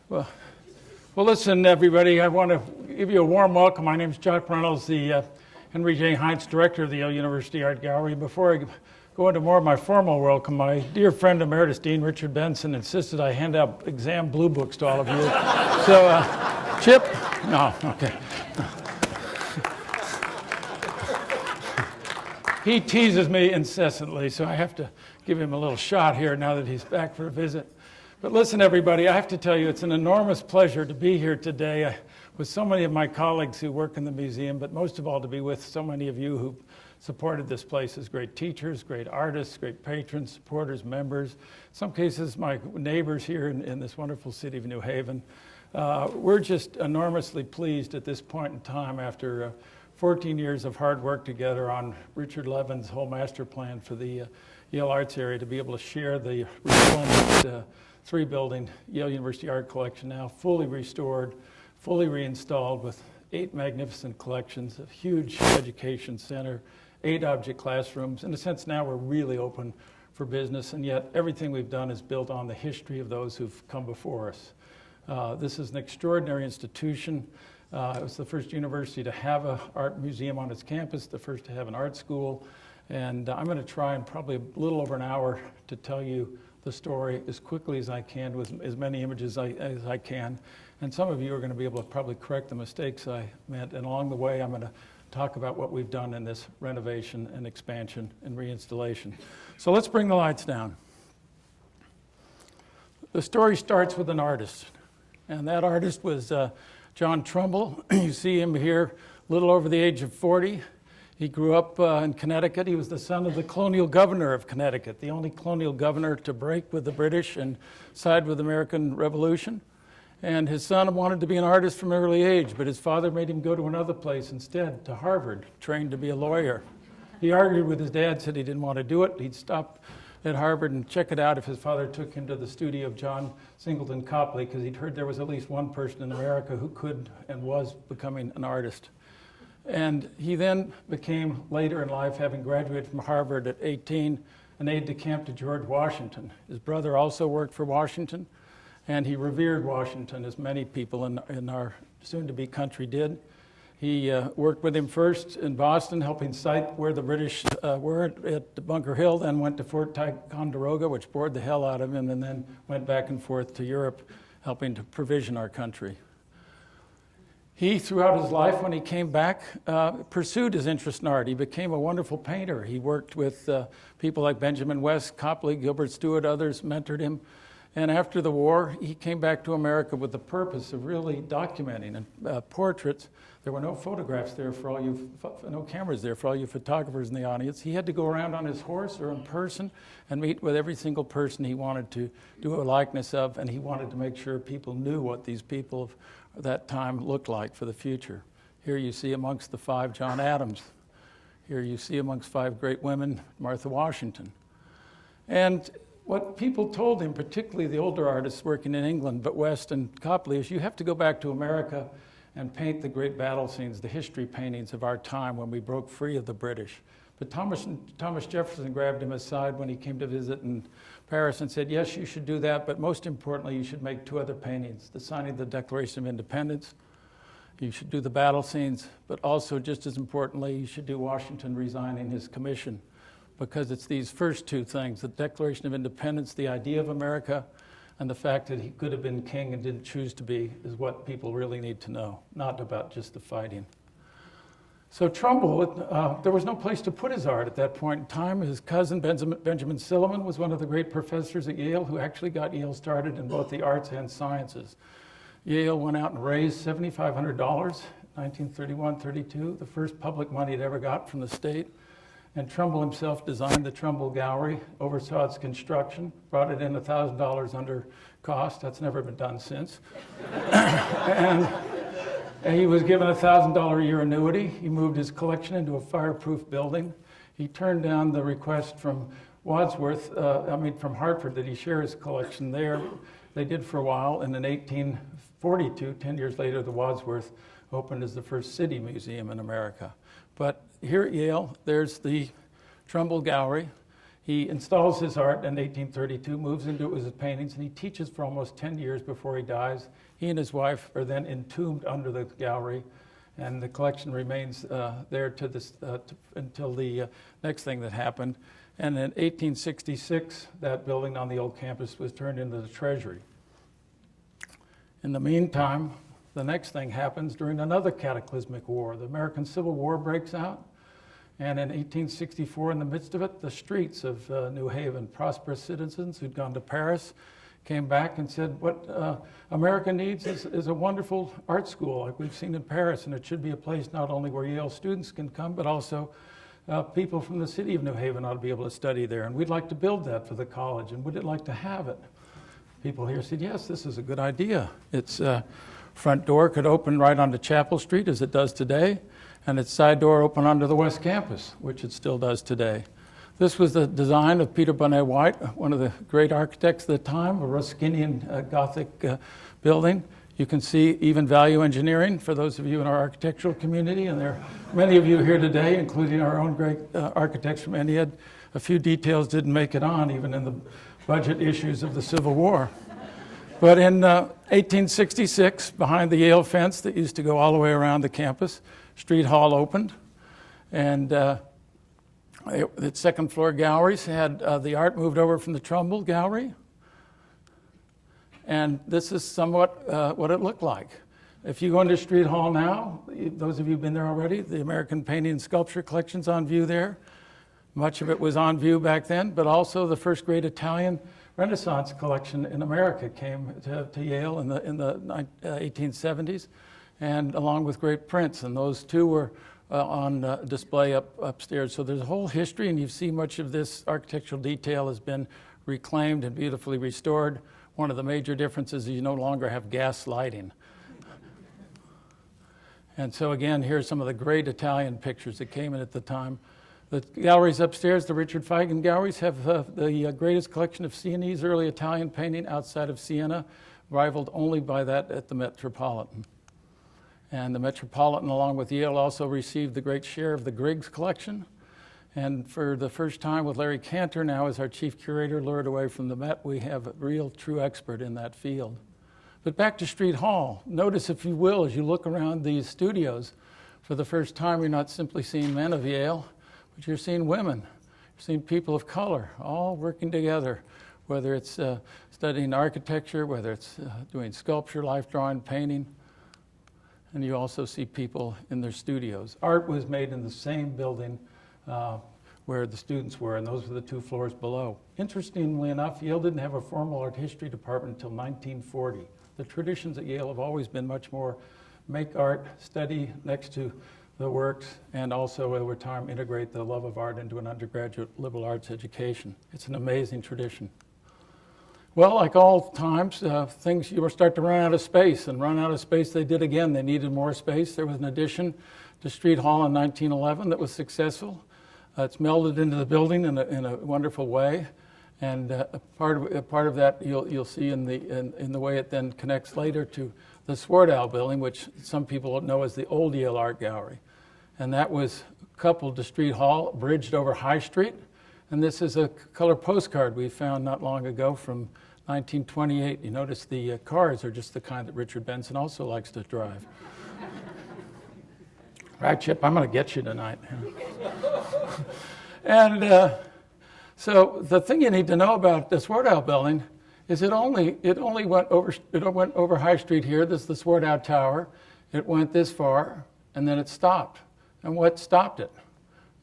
Well, listen, everybody. I want to give you a warm welcome. My name is Chuck Reynolds, the Henry J. Heinz Director of the Yale University Art Gallery. Before I go into more of my formal welcome, my dear friend Emeritus Dean Richard Benson insisted I hand out exam blue books to all of you. So, Chip? No, okay. He teases me incessantly, so I have to give him a little shot here now that he's back for a visit. But listen, everybody, I have to tell you, it's an enormous pleasure to be here today with so many of my colleagues who work in the museum, but most of all to be with so many of you who supported this place as great teachers, great artists, great patrons, supporters, members, in some cases my neighbors here in this wonderful city of New Haven. We're just enormously pleased at this point in time after 14 years of hard work together on Richard Levin's whole master plan for the Yale Arts area to be able to share the resplendent three-building Yale University Art Collection, now fully restored, fully reinstalled with 8 magnificent collections, a huge education center, 8 object classrooms. In a sense, now we're really open for business, and yet everything we've done is built on the history of those who've come before us. This is an extraordinary institution. It was the first university to have an art museum on its campus, the first to have an art school, and I'm going to try in probably a little over an hour to tell you the story as quickly as I can with as many images as I can. And some of you are going to be able to probably correct the mistakes I meant. And along the way, I'm going to talk about what we've done in this renovation and expansion and reinstallation. So let's bring the lights down. The story starts with an artist. And that artist was John Trumbull. You see him here, a little over the age of 40. He grew up in Connecticut. He was the son of the colonial governor of Connecticut, the only colonial governor to break with the British and side with the American Revolution. And his son wanted to be an artist from an early age, but his father made him go to another place instead, to Harvard, trained to be a lawyer. He argued with his dad, said he didn't want to do it. He'd stop at Harvard and check it out if his father took him to the studio of John Singleton Copley, because he'd heard there was at least one person in America who could and was becoming an artist. And he then became, later in life, having graduated from Harvard at 18, an aide-de-camp to George Washington. His brother also worked for Washington, and he revered Washington, as many people in our soon-to-be country did. He worked with him first in Boston, helping cite where the British were at Bunker Hill, then went to Fort Ticonderoga, which bored the hell out of him, and then went back and forth to Europe, helping to provision our country. He, throughout his life, when he came back, pursued his interest in art. He became a wonderful painter. He worked with people like Benjamin West, Copley, Gilbert Stuart, others mentored him. And after the war, he came back to America with the purpose of really documenting portraits. There were no photographs there for all you, no cameras there for all you photographers in the audience. He had to go around on his horse or in person and meet with every single person he wanted to do a likeness of, and he wanted to make sure people knew what these people of that time looked like for the future. Here you see amongst the 5 John Adams. Here you see amongst 5 great women Martha Washington. And what people told him, particularly the older artists working in England, but West and Copley, is you have to go back to America and paint the great battle scenes, the history paintings of our time when we broke free of the British. But Thomas Jefferson grabbed him aside when he came to visit in Paris and said, yes, you should do that, but most importantly, you should make 2 other paintings, the signing of the Declaration of Independence. You should do the battle scenes, but also, just as importantly, you should do Washington resigning his commission, because it's these first 2 things, the Declaration of Independence, the idea of America, and the fact that he could have been king and didn't choose to be, is what people really need to know, not about just the fighting. So Trumbull, there was no place to put his art at that point in time. His cousin, Benjamin Silliman, was one of the great professors at Yale who actually got Yale started in both the arts and sciences. Yale went out and raised $7,500, 1931-32, the first public money it ever got from the state. And Trumbull himself designed the Trumbull Gallery, oversaw its construction, brought it in $1,000 under cost. That's never been done since. And he was given a $1,000 a year annuity. He moved his collection into a fireproof building. He turned down the request from from Hartford, that he share his collection there. They did for a while, and in 1842, 10 years later, the Wadsworth opened as the first city museum in America. But here at Yale, there's the Trumbull Gallery. He installs his art in 1832, moves into it with his paintings, and he teaches for almost 10 years before he dies. He and his wife are then entombed under the gallery, and the collection remains there to this, until the next thing that happened. And in 1866, that building on the old campus was turned into the Treasury. In the meantime, the next thing happens during another cataclysmic war. The American Civil War breaks out, and in 1864, in the midst of it, the streets of New Haven, prosperous citizens who'd gone to Paris, came back and said, what America needs is a wonderful art school like we've seen in Paris, and it should be a place not only where Yale students can come, but also people from the city of New Haven ought to be able to study there, and we'd like to build that for the college, and would it like to have it? People here said, yes, this is a good idea. Its front door could open right onto Chapel Street, as it does today, and its side door open onto the West Campus, which it still does today. This was the design of Peter Bonnet White, one of the great architects of the time, a Ruskinian Gothic building. You can see even value engineering for those of you in our architectural community, and there are many of you here today, including our own great architects from Enniad. A few details didn't make it on, even in the budget issues of the Civil War. But in 1866, behind the Yale fence that used to go all the way around the campus, Street Hall opened, and the second floor galleries had the art moved over from the Trumbull Gallery. And this is somewhat what it looked like. If you go into Street Hall now, those of you who've been there already, the American Painting and Sculpture collection's on view there. Much of it was on view back then, but also the first great Italian Renaissance collection in America came to Yale in the 1870s, and along with great prints, and those two were on display upstairs. So there's a whole history, and you see much of this architectural detail has been reclaimed and beautifully restored. One of the major differences is you no longer have gas lighting. And so again, here's some of the great Italian pictures that came in at the time. The galleries upstairs, the Richard Fagin galleries, have the greatest collection of Sienese early Italian painting outside of Siena, rivaled only by that at the Metropolitan. And the Metropolitan, along with Yale, also received the great share of the Griggs collection. And for the first time with Larry Cantor now as our chief curator, lured away from the Met, we have a real true expert in that field. But back to Street Hall. Notice, if you will, as you look around these studios, for the first time you're not simply seeing men of Yale, but you're seeing women. You're seeing people of color, all working together, whether it's studying architecture, whether it's doing sculpture, life drawing, painting. And you also see people in their studios. Art was made in the same building where the students were, and those were the 2 floors below. Interestingly enough, Yale didn't have a formal art history department until 1940. The traditions at Yale have always been much more make art, study next to the works, and also over time integrate the love of art into an undergraduate liberal arts education. It's an amazing tradition. Well, like all times, things, you start to run out of space, and run out of space they did again. They needed more space. There was an addition to Street Hall in 1911 that was successful. It's melded into the building in a wonderful way, and a part of that you'll see in the way it then connects later to the Swardow building, which some people know as the old Yale Art Gallery, and that was coupled to Street Hall, bridged over High Street. And this is a color postcard we found not long ago from 1928. You notice the cars are just the kind that Richard Benson also likes to drive. Right, Chip, I'm going to get you tonight. And so the thing you need to know about the Swardow building is it only went over High Street here. This is the Swardow Tower. It went this far, and then it stopped. And what stopped it?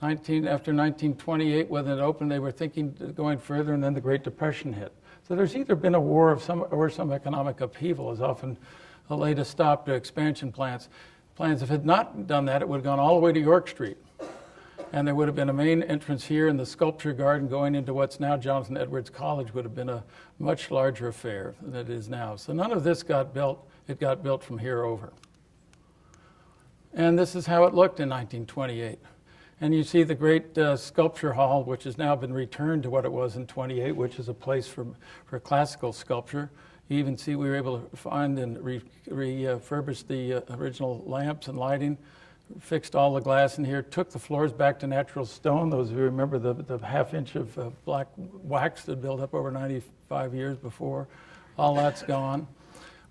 After 1928, when it opened, they were thinking going further, and then the Great Depression hit. So there's either been a war or some economic upheaval has often laid a stop to expansion plans. If it had not done that, it would have gone all the way to York Street. And there would have been a main entrance here, and the sculpture garden going into what's now Jonathan Edwards College would have been a much larger affair than it is now. So none of this got built. It got built from here over. And this is how it looked in 1928. And you see the great sculpture hall, which has now been returned to what it was in 28, which is a place for classical sculpture. You even see we were able to find and refurbish the original lamps and lighting, fixed all the glass in here, took the floors back to natural stone. Those of you remember the half inch of black wax that built up over 95 years before. All that's gone.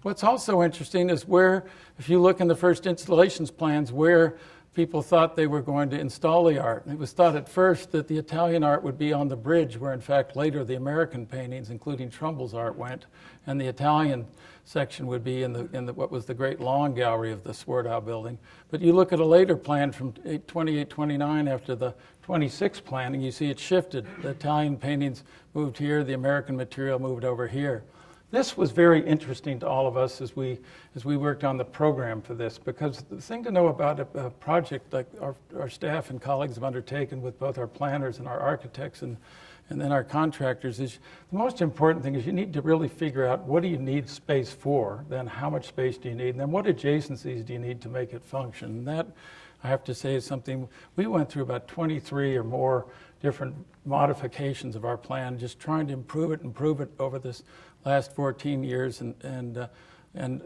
What's also interesting is where, if you look in the first installations plans, where people thought they were going to install the art. It was thought at first that the Italian art would be on the bridge, where in fact later the American paintings, including Trumbull's art, went, and the Italian section would be in what was the great long gallery of the Schwitters building. But you look at a later plan from 28-29 after the 26 plan, and you see it shifted. The Italian paintings moved here, the American material moved over here. This was very interesting to all of us as we worked on the program for this, because the thing to know about a project like our staff and colleagues have undertaken with both our planners and our architects and then our contractors is the most important thing is you need to really figure out what do you need space for, then how much space do you need, and then what adjacencies do you need to make it function. And that, I have to say, is something we went through about 23 or more different modifications of our plan, just trying to improve it over this last 14 years, and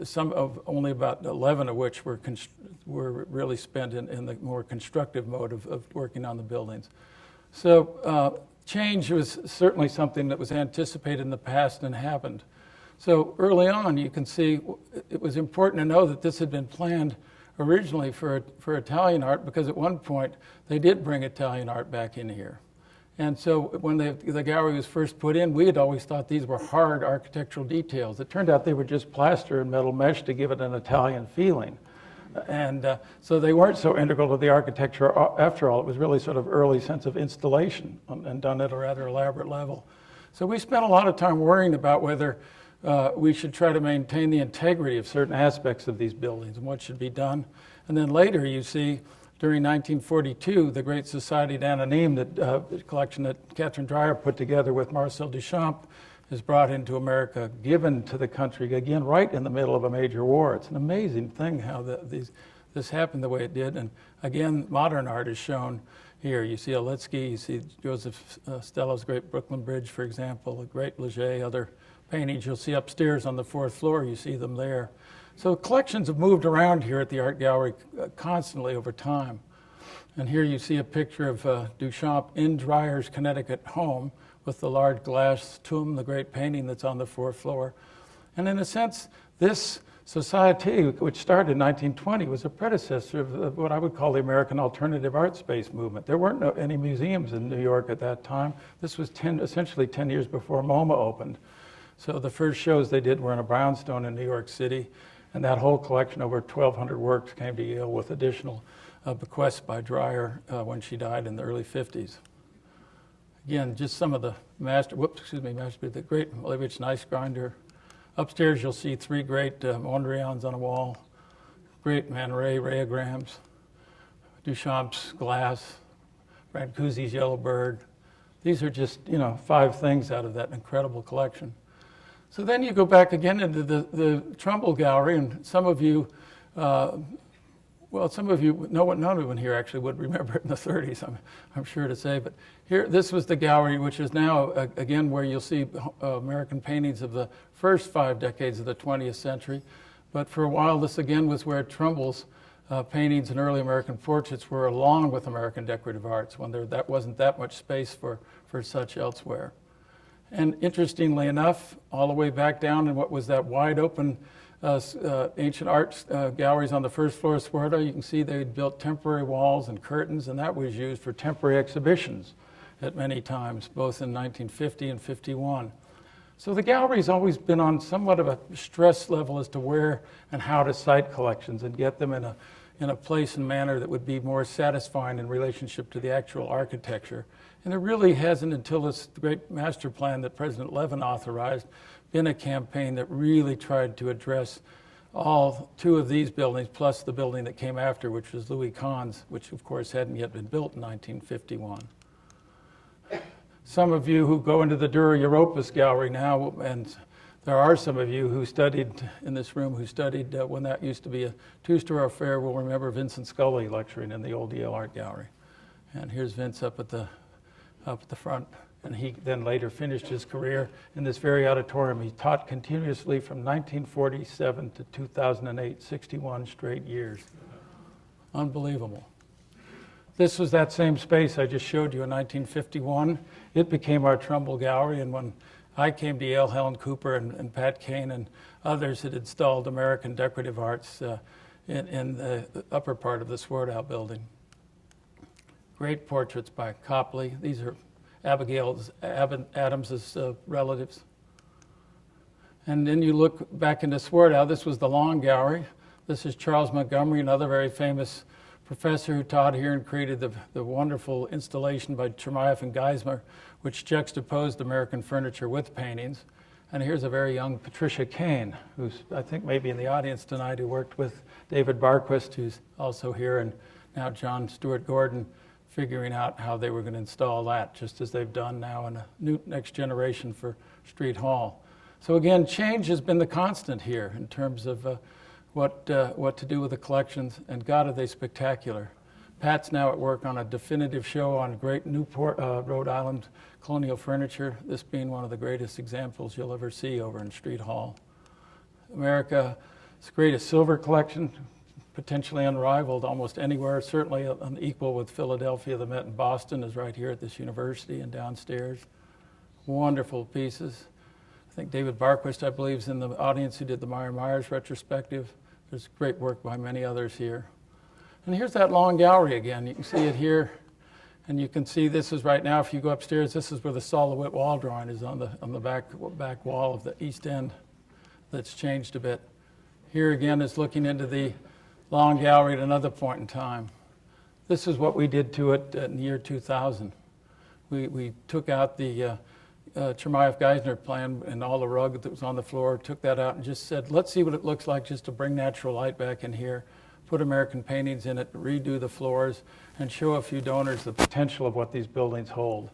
some of only about 11 of which were really spent in the more constructive mode of working on the buildings. So change was certainly something that was anticipated in the past and happened. So early on, you can see it was important to know that this had been planned originally for Italian art, because at one point they did bring Italian art back in here. And so when the gallery was first put in, we had always thought these were hard architectural details. It turned out they were just plaster and metal mesh to give it an Italian feeling. And so they weren't so integral to the architecture after all. It was really sort of early sense of installation and done at a rather elaborate level. So we spent a lot of time worrying about whether we should try to maintain the integrity of certain aspects of these buildings and what should be done. And then later you see, during 1942, the Great Society d'Anonyme, collection that Catherine Dreyer put together with Marcel Duchamp, is brought into America, given to the country, again, right in the middle of a major war. It's an amazing thing how this happened the way it did. And again, modern art is shown here. You see Olitsky, you see Joseph Stello's great Brooklyn Bridge, for example, a great Leger, other paintings you'll see upstairs on the fourth floor, you see them there. So collections have moved around here at the Art Gallery constantly over time. And here you see a picture of Duchamp in Dreyer's Connecticut home with the large glass tomb, the great painting that's on the fourth floor. And in a sense, this society, which started in 1920, was a predecessor of what I would call the American alternative art space movement. There weren't any museums in New York at that time. This was essentially 10 years before MoMA opened. So the first shows they did were in a brownstone in New York City. And that whole collection, over 1,200 works, came to Yale with additional bequests by Dreyer when she died in the early 50s. Again, just some of the the great Malevich Nice Grinder. Upstairs, you'll see three great Mondrians on a wall, great Man Ray rheograms, Duchamp's glass, Brancusi's Yellow Bird. These are just, 5 things out of that incredible collection. So then you go back again into the Trumbull Gallery, and some of you, none of here actually would remember it in the 30s, I'm sure to say. But here, this was the gallery, which is now, again, where you'll see American paintings of the first 5 decades of the 20th century. But for a while, this again was where Trumbull's paintings and early American portraits were along with American decorative arts, when there wasn't that much space for such elsewhere. And interestingly enough, all the way back down in what was that wide open ancient art galleries on the first floor of Schwitters, you can see they had built temporary walls and curtains, and that was used for temporary exhibitions at many times, both in 1950 and 51. So the gallery's always been on somewhat of a stress level as to where and how to site collections and get them in a place and manner that would be more satisfying in relationship to the actual architecture. And it really hasn't, until this great master plan that President Levin authorized, been a campaign that really tried to address all 2 of these buildings, plus the building that came after, which was Louis Kahn's, which of course hadn't yet been built in 1951. Some of you who go into the Dura Europos Gallery now, and there are some of you who studied in this room who studied when that used to be a 2-story affair, will remember Vincent Scully lecturing in the old Yale Art Gallery. And here's Vince up at the front. And he then later finished his career in this very auditorium. He taught continuously from 1947 to 2008, 61 straight years. Unbelievable. This was that same space I just showed you in 1951. It became our Trumbull Gallery, and when I came to Yale, Helen Cooper and Pat Kane and others had installed American decorative arts in the upper part of the Swarthout building. Great portraits by Copley. These are Abigail Adams's relatives. And then you look back into Swarthout. This was the Long Gallery. This is Charles Montgomery, another very famous professor who taught here and created the wonderful installation by Chermayeff and Geismar, which juxtaposed American furniture with paintings. And here's a very young Patricia Kane, who's I think maybe in the audience tonight, who worked with David Barquist, who's also here, and now John Stewart Gordon, figuring out how they were going to install that, just as they've done now in a new next generation for Street Hall. So again, change has been the constant here in terms of what to do with the collections, and God, are they spectacular. Pat's now at work on a definitive show on great Newport, Rhode Island colonial furniture, this being one of the greatest examples you'll ever see over in Street Hall. America's greatest silver collection, potentially unrivaled almost anywhere, certainly unequal with Philadelphia. The Met in Boston is right here at this university and downstairs. Wonderful pieces. I think David Barquist, I believe, is in the audience who did the Meyer Myers retrospective. There's great work by many others here. And here's that Long Gallery again. You can see it here. And you can see this is right now, if you go upstairs, this is where the Sol LeWitt wall drawing is on the back wall of the east end. That's changed a bit. Here again is looking into the Long Gallery at another point in time. This is what we did to it in the year 2000. We took out the Chermayeff-Geismar plan and all the rug that was on the floor, took that out and just said, let's see what it looks like just to bring natural light back in here, put American paintings in it, redo the floors, and show a few donors the potential of what these buildings hold.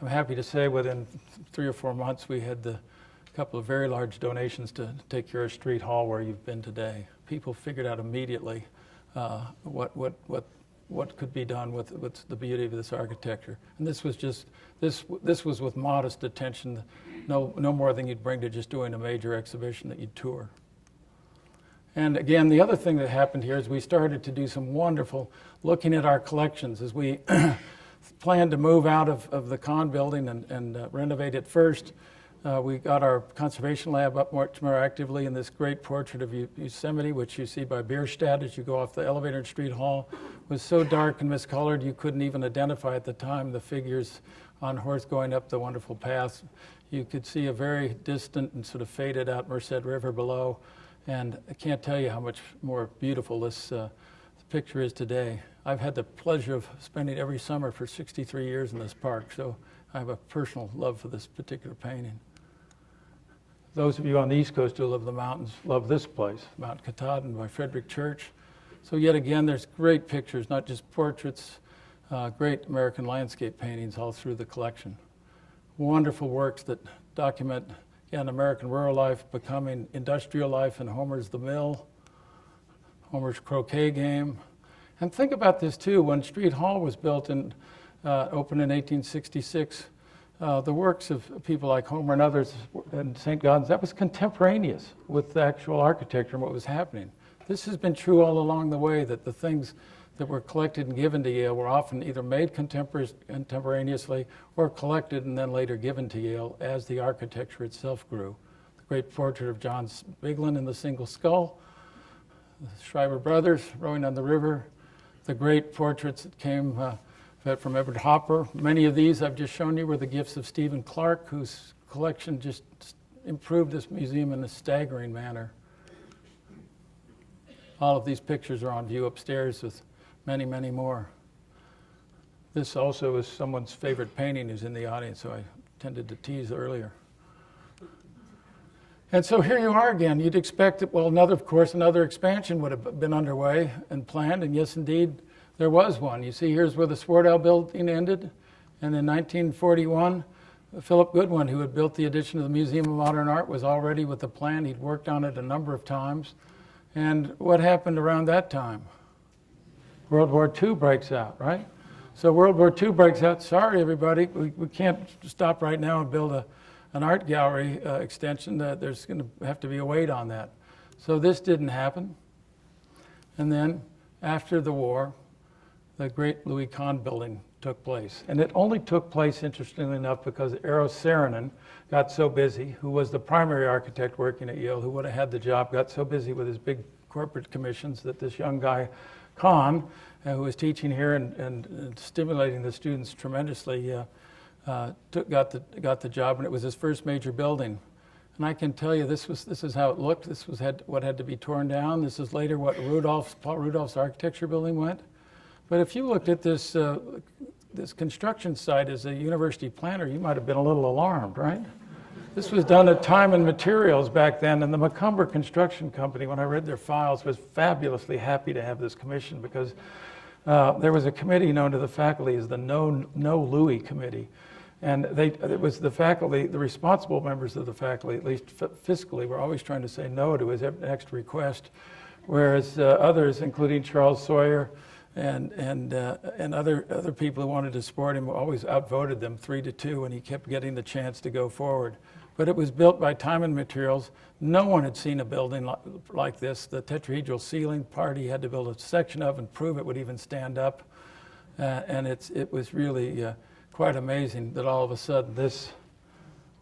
I'm happy to say within 3 or 4 months we had a couple of very large donations to take care of Street Hall where you've been today. People figured out immediately what could be done with the beauty of this architecture. And this was just, this was with modest attention, no more than you'd bring to just doing a major exhibition that you'd tour. And again, the other thing that happened here is we started to do some wonderful looking at our collections as we planned to move out of the Kahn building and renovate it first. We got our conservation lab up much more actively, and this great portrait of Yosemite, which you see by Bierstadt as you go off the elevator in Street Hall, was so dark and miscolored you couldn't even identify at the time the figures on horse going up the wonderful path. You could see a very distant and sort of faded out Merced River below, and I can't tell you how much more beautiful this picture is today. I've had the pleasure of spending every summer for 63 years in this park, so I have a personal love for this particular painting. Those of you on the East Coast who live in the mountains love this place, Mount Katahdin by Frederick Church. So yet again, there's great pictures, not just portraits, great American landscape paintings all through the collection. Wonderful works that document, again, American rural life becoming industrial life in Homer's The Mill, Homer's croquet game. And think about this too, when Street Hall was built and opened in 1866, the works of people like Homer and others and St. Gaudens, that was contemporaneous with the actual architecture and what was happening. This has been true all along the way, that the things that were collected and given to Yale were often either made contemporaneously or collected and then later given to Yale as the architecture itself grew. The great portrait of John Biglin in the single skull, the Schreiber brothers rowing on the river, the great portraits that came from Edward Hopper. Many of these I've just shown you were the gifts of Stephen Clark, whose collection just improved this museum in a staggering manner. All of these pictures are on view upstairs with many, many more. This also is someone's favorite painting who's in the audience, so I tended to tease earlier. And so here you are again. You'd expect that, well, another expansion would have been underway and planned, and yes, indeed, there was one. You see, here's where the Swarthout building ended, and in 1941, Philip Goodwin, who had built the addition of the Museum of Modern Art, was already with the plan. He'd worked on it a number of times. And what happened around that time? World War II breaks out, right? So World War II breaks out. Sorry, everybody, we can't stop right now and build an art gallery extension. There's going to have to be a wait on that. So this didn't happen. And then after the war, the great Louis Kahn building took place. And it only took place, interestingly enough, because Eero Saarinen got so busy, who was the primary architect working at Yale, who would have had the job, got so busy with his big corporate commissions that this young guy, Kahn, who was teaching here and stimulating the students tremendously, got the job, and it was his first major building. And I can tell you, this is how it looked. This was what had to be torn down. This is later what Paul Rudolph's architecture building went. But if you looked at this construction site as a university planner, you might have been a little alarmed, right? This was done at Time and Materials back then, and the Macomber Construction Company, when I read their files, was fabulously happy to have this commission because there was a committee known to the faculty as the No Louis Committee. And it was the faculty, the responsible members of the faculty, at least fiscally, were always trying to say no to his next request, whereas others, including Charles Sawyer and other people who wanted to support him, always outvoted them 3-2, and he kept getting the chance to go forward. But it was built by Time and Materials. No one had seen a building like this. The tetrahedral ceiling part he had to build a section of and prove it would even stand up. And it was really quite amazing that all of a sudden this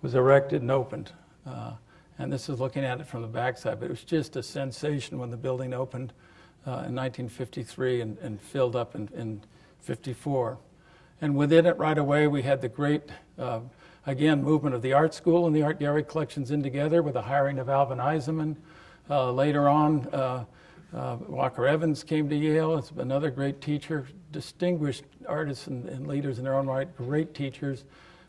was erected and opened. And this is looking at it from the backside, but it was just a sensation when the building opened in 1953 and filled up in 54. And within it right away we had the great, again, movement of the art school and the art gallery collections in together with the hiring of Alvin Eisenman. Later on, Walker Evans came to Yale. It's another great teacher, distinguished artists and leaders in their own right, great teachers.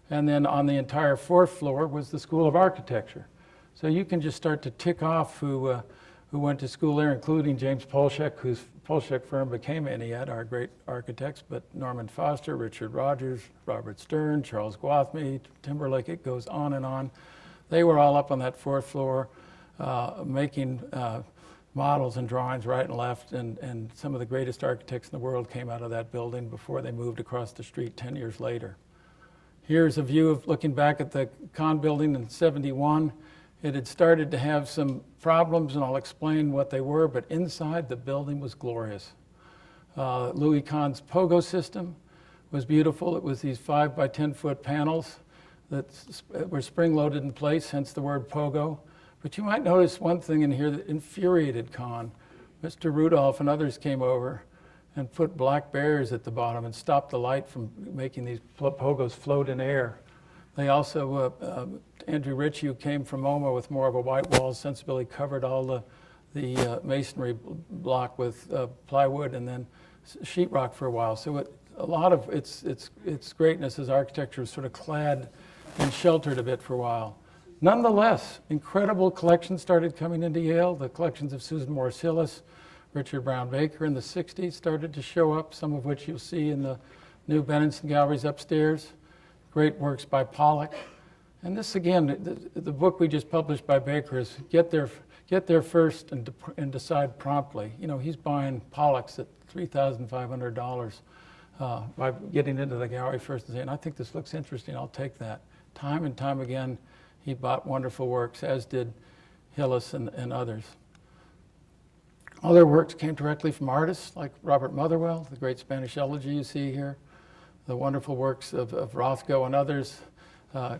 And then on the entire fourth floor was the School of Architecture. So you can just start to tick off who went to school there, including James Pollock, whose Pollock firm became ENIAD, our great architects, but Norman Foster, Richard Rogers, Robert Stern, Charles Gwathmey, Timberlake, it goes on and on. They were all up on that fourth floor making models and drawings right and left, and some of the greatest architects in the world came out of that building before they moved across the street 10 years later. Here's a view of looking back at the Kahn building in '71. It had started to have some problems, and I'll explain what they were, but inside the building was glorious. Louis Kahn's pogo system was beautiful. It was these 5 by 10 foot panels that were spring-loaded in place, hence the word pogo. But you might notice one thing in here that infuriated Kahn. Mr. Rudolph and others came over and put black bears at the bottom and stopped the light from making these pogos float in air. They also, Andrew Ritchie, who came from MoMA with more of a white wall sensibility, covered all the masonry block with plywood and then sheetrock for a while. So a lot of its greatness as architecture was sort of clad and sheltered a bit for a while. Nonetheless, incredible collections started coming into Yale. The collections of Susan Morris Hillis, Richard Brown Baker in the 60s started to show up, some of which you'll see in the new Benenson galleries upstairs. Great works by Pollock. And this again, the book we just published by Baker is get there first and decide promptly. You know, he's buying Pollocks at $3,500 by getting into the gallery first and saying, I think this looks interesting, I'll take that. Time and time again, he bought wonderful works, as did Hillis and others. Other works came directly from artists like Robert Motherwell, the great Spanish elegy you see here. The wonderful works of Rothko and others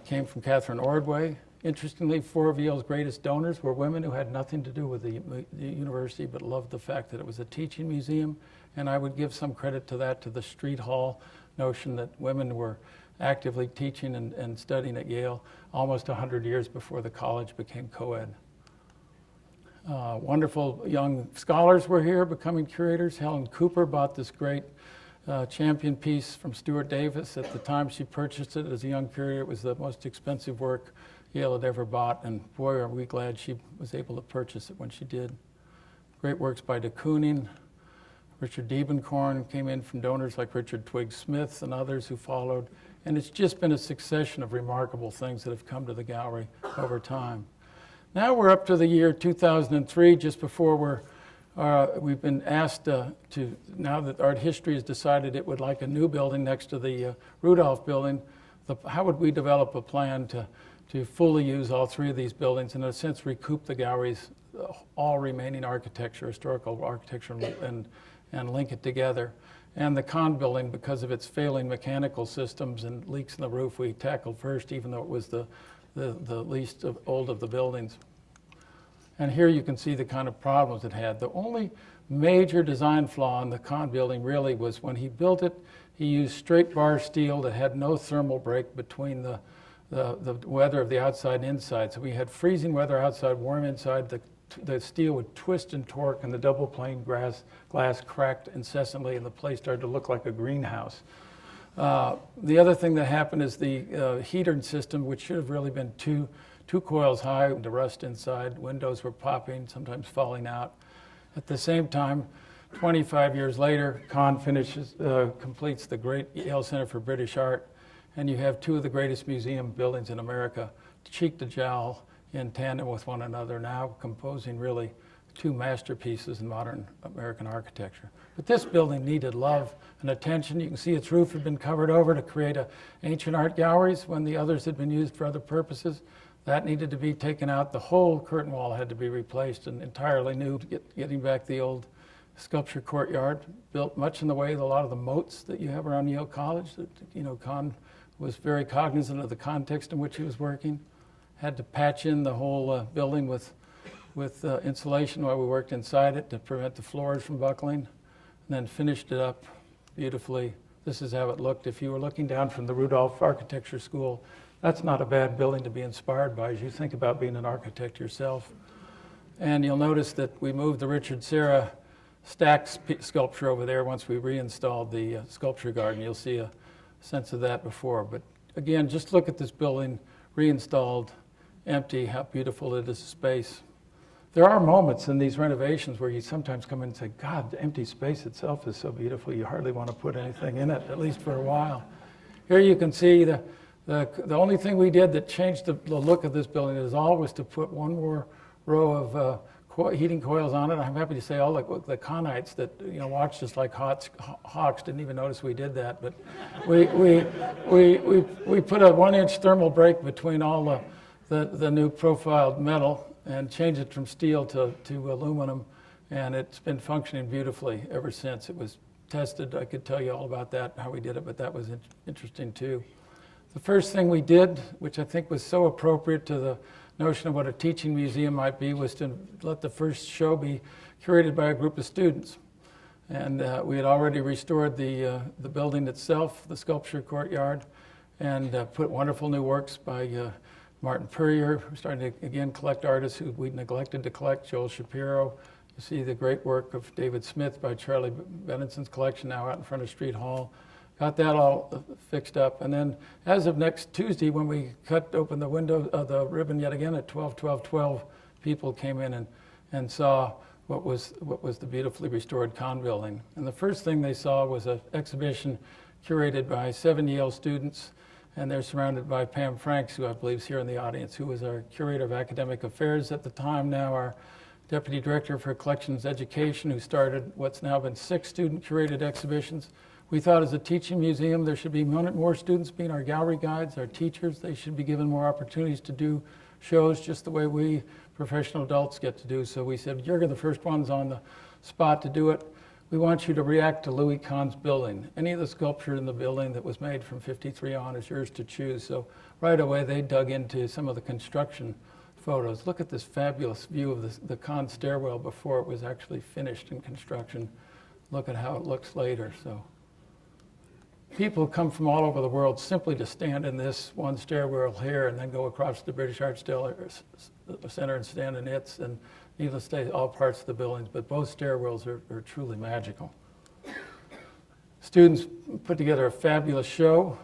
came from Catherine Ordway. Interestingly, 4 of Yale's greatest donors were women who had nothing to do with the university but loved the fact that it was a teaching museum. And I would give some credit to that, to the street hall notion that women were actively teaching and studying at Yale almost 100 years before the college became co-ed. Wonderful young scholars were here becoming curators. Helen Cooper bought this great champion piece from Stuart Davis. At the time she purchased it as a young curator, it was the most expensive work Yale had ever bought, and boy, are we glad she was able to purchase it when she did. Great works by de Kooning. Richard Diebenkorn came in from donors like Richard Twigg Smith and others who followed, and it's just been a succession of remarkable things that have come to the gallery over time. Now we're up to the year 2003, just before we've been asked now that art history has decided it would like a new building next to the Rudolph building, how would we develop a plan to fully use all 3 of these buildings and in a sense recoup the gallery's all remaining architecture, historical architecture and link it together. And the Kahn building, because of its failing mechanical systems and leaks in the roof, we tackled first, even though it was the least old of the buildings. And here you can see the kind of problems it had. The only major design flaw in the Kahn building really was when he built it, he used straight bar steel that had no thermal break between the weather of the outside and inside. So we had freezing weather outside, warm inside. The steel would twist and torque, and the double pane glass cracked incessantly, and the place started to look like a greenhouse. The other thing that happened is the heater system, which should have really been two coils high, the rust inside. Windows were popping, sometimes falling out. At the same time, 25 years later, Kahn completes the great Yale Center for British Art, and you have two of the greatest museum buildings in America, cheek to jowl, in tandem with one another, now composing really two masterpieces in modern American architecture. But this building needed love and attention. You can see its roof had been covered over to create ancient art galleries when the others had been used for other purposes. That needed to be taken out. The whole curtain wall had to be replaced and entirely new, getting back the old sculpture courtyard, built much in the way of a lot of the moats that you have around Yale College. Kahn was very cognizant of the context in which he was working. Had to patch in the whole building with insulation while we worked inside it to prevent the floors from buckling, and then finished it up beautifully. This is how it looked. If you were looking down from the Rudolph Architecture School, that's not a bad building to be inspired by as you think about being an architect yourself. And you'll notice that we moved the Richard Serra Stack sculpture over there once we reinstalled the sculpture garden. You'll see a sense of that before. But again, just look at this building reinstalled, empty, how beautiful it is, a space. There are moments in these renovations where you sometimes come in and say, God, the empty space itself is so beautiful, you hardly want to put anything in it, at least for a while. Here you can see the only thing we did that changed the look of this building is always to put one more row of heating coils on it. I'm happy to say all the Kahnites that watched us like hawks didn't even notice we did that. But we put a 1-inch thermal break between all the new profiled metal and changed it from steel to aluminum, and it's been functioning beautifully ever since. It was tested. I could tell you all about that, how we did it, but that was interesting too. The first thing we did, which I think was so appropriate to the notion of what a teaching museum might be, was to let the first show be curated by a group of students. And we had already restored the building itself, the sculpture courtyard, and put wonderful new works by Martin Puryear. We're starting to again collect artists who we neglected to collect, Joel Shapiro. You see the great work of David Smith by Charlie Benenson's collection now out in front of Street Hall. Got that all fixed up. And then as of next Tuesday, when we cut open the window, the ribbon yet again at 12, people came in and saw what was the beautifully restored Kahn building. And the first thing they saw was an exhibition curated by 7 Yale students, and they're surrounded by Pam Franks, who I believe is here in the audience, who was our curator of academic affairs at the time, now our deputy director for collections education, who started what's now been 6 student-curated exhibitions. We thought as a teaching museum there should be more students being our gallery guides, our teachers. They should be given more opportunities to do shows just the way we professional adults get to do. So we said, you're the first ones on the spot to do it. We want you to react to Louis Kahn's building. Any of the sculpture in the building that was made from 53 on is yours to choose. So right away they dug into some of the construction photos. Look at this fabulous view of the Kahn stairwell before it was actually finished in construction. Look at how it looks later. So people come from all over the world simply to stand in this one stairwell here and then go across the British Art Center and stand in its, and needless to say, all parts of the buildings, but both stairwells are truly magical. Students put together a fabulous show.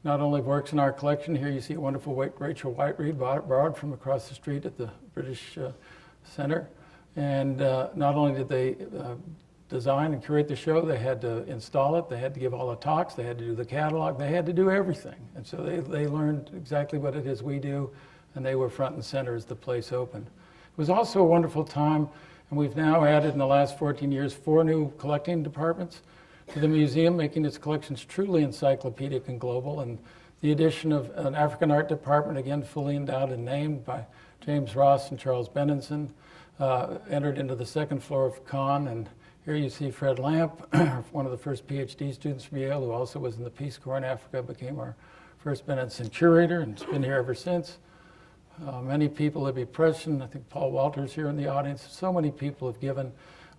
Not only works in our collection, here you see a wonderful Rachel Whiteread borrowed from across the street at the British Center. And not only did they design and curate the show, they had to install it, they had to give all the talks, they had to do the catalog, they had to do everything. And so they learned exactly what it is we do, and they were front and center as the place opened. It was also a wonderful time, and we've now added in the last 14 years 4 new collecting departments to the museum, making its collections truly encyclopedic and global. And the addition of an African art department, again fully endowed and named by James Ross and Charles Benenson, entered into the second floor of Kahn, and Here you see Fred Lamp, one of the first PhD students from Yale, who also was in the Peace Corps in Africa, became our first Benenson curator, and has been here ever since. Many people have been present. I think Paul Walter's here in the audience. So many people have given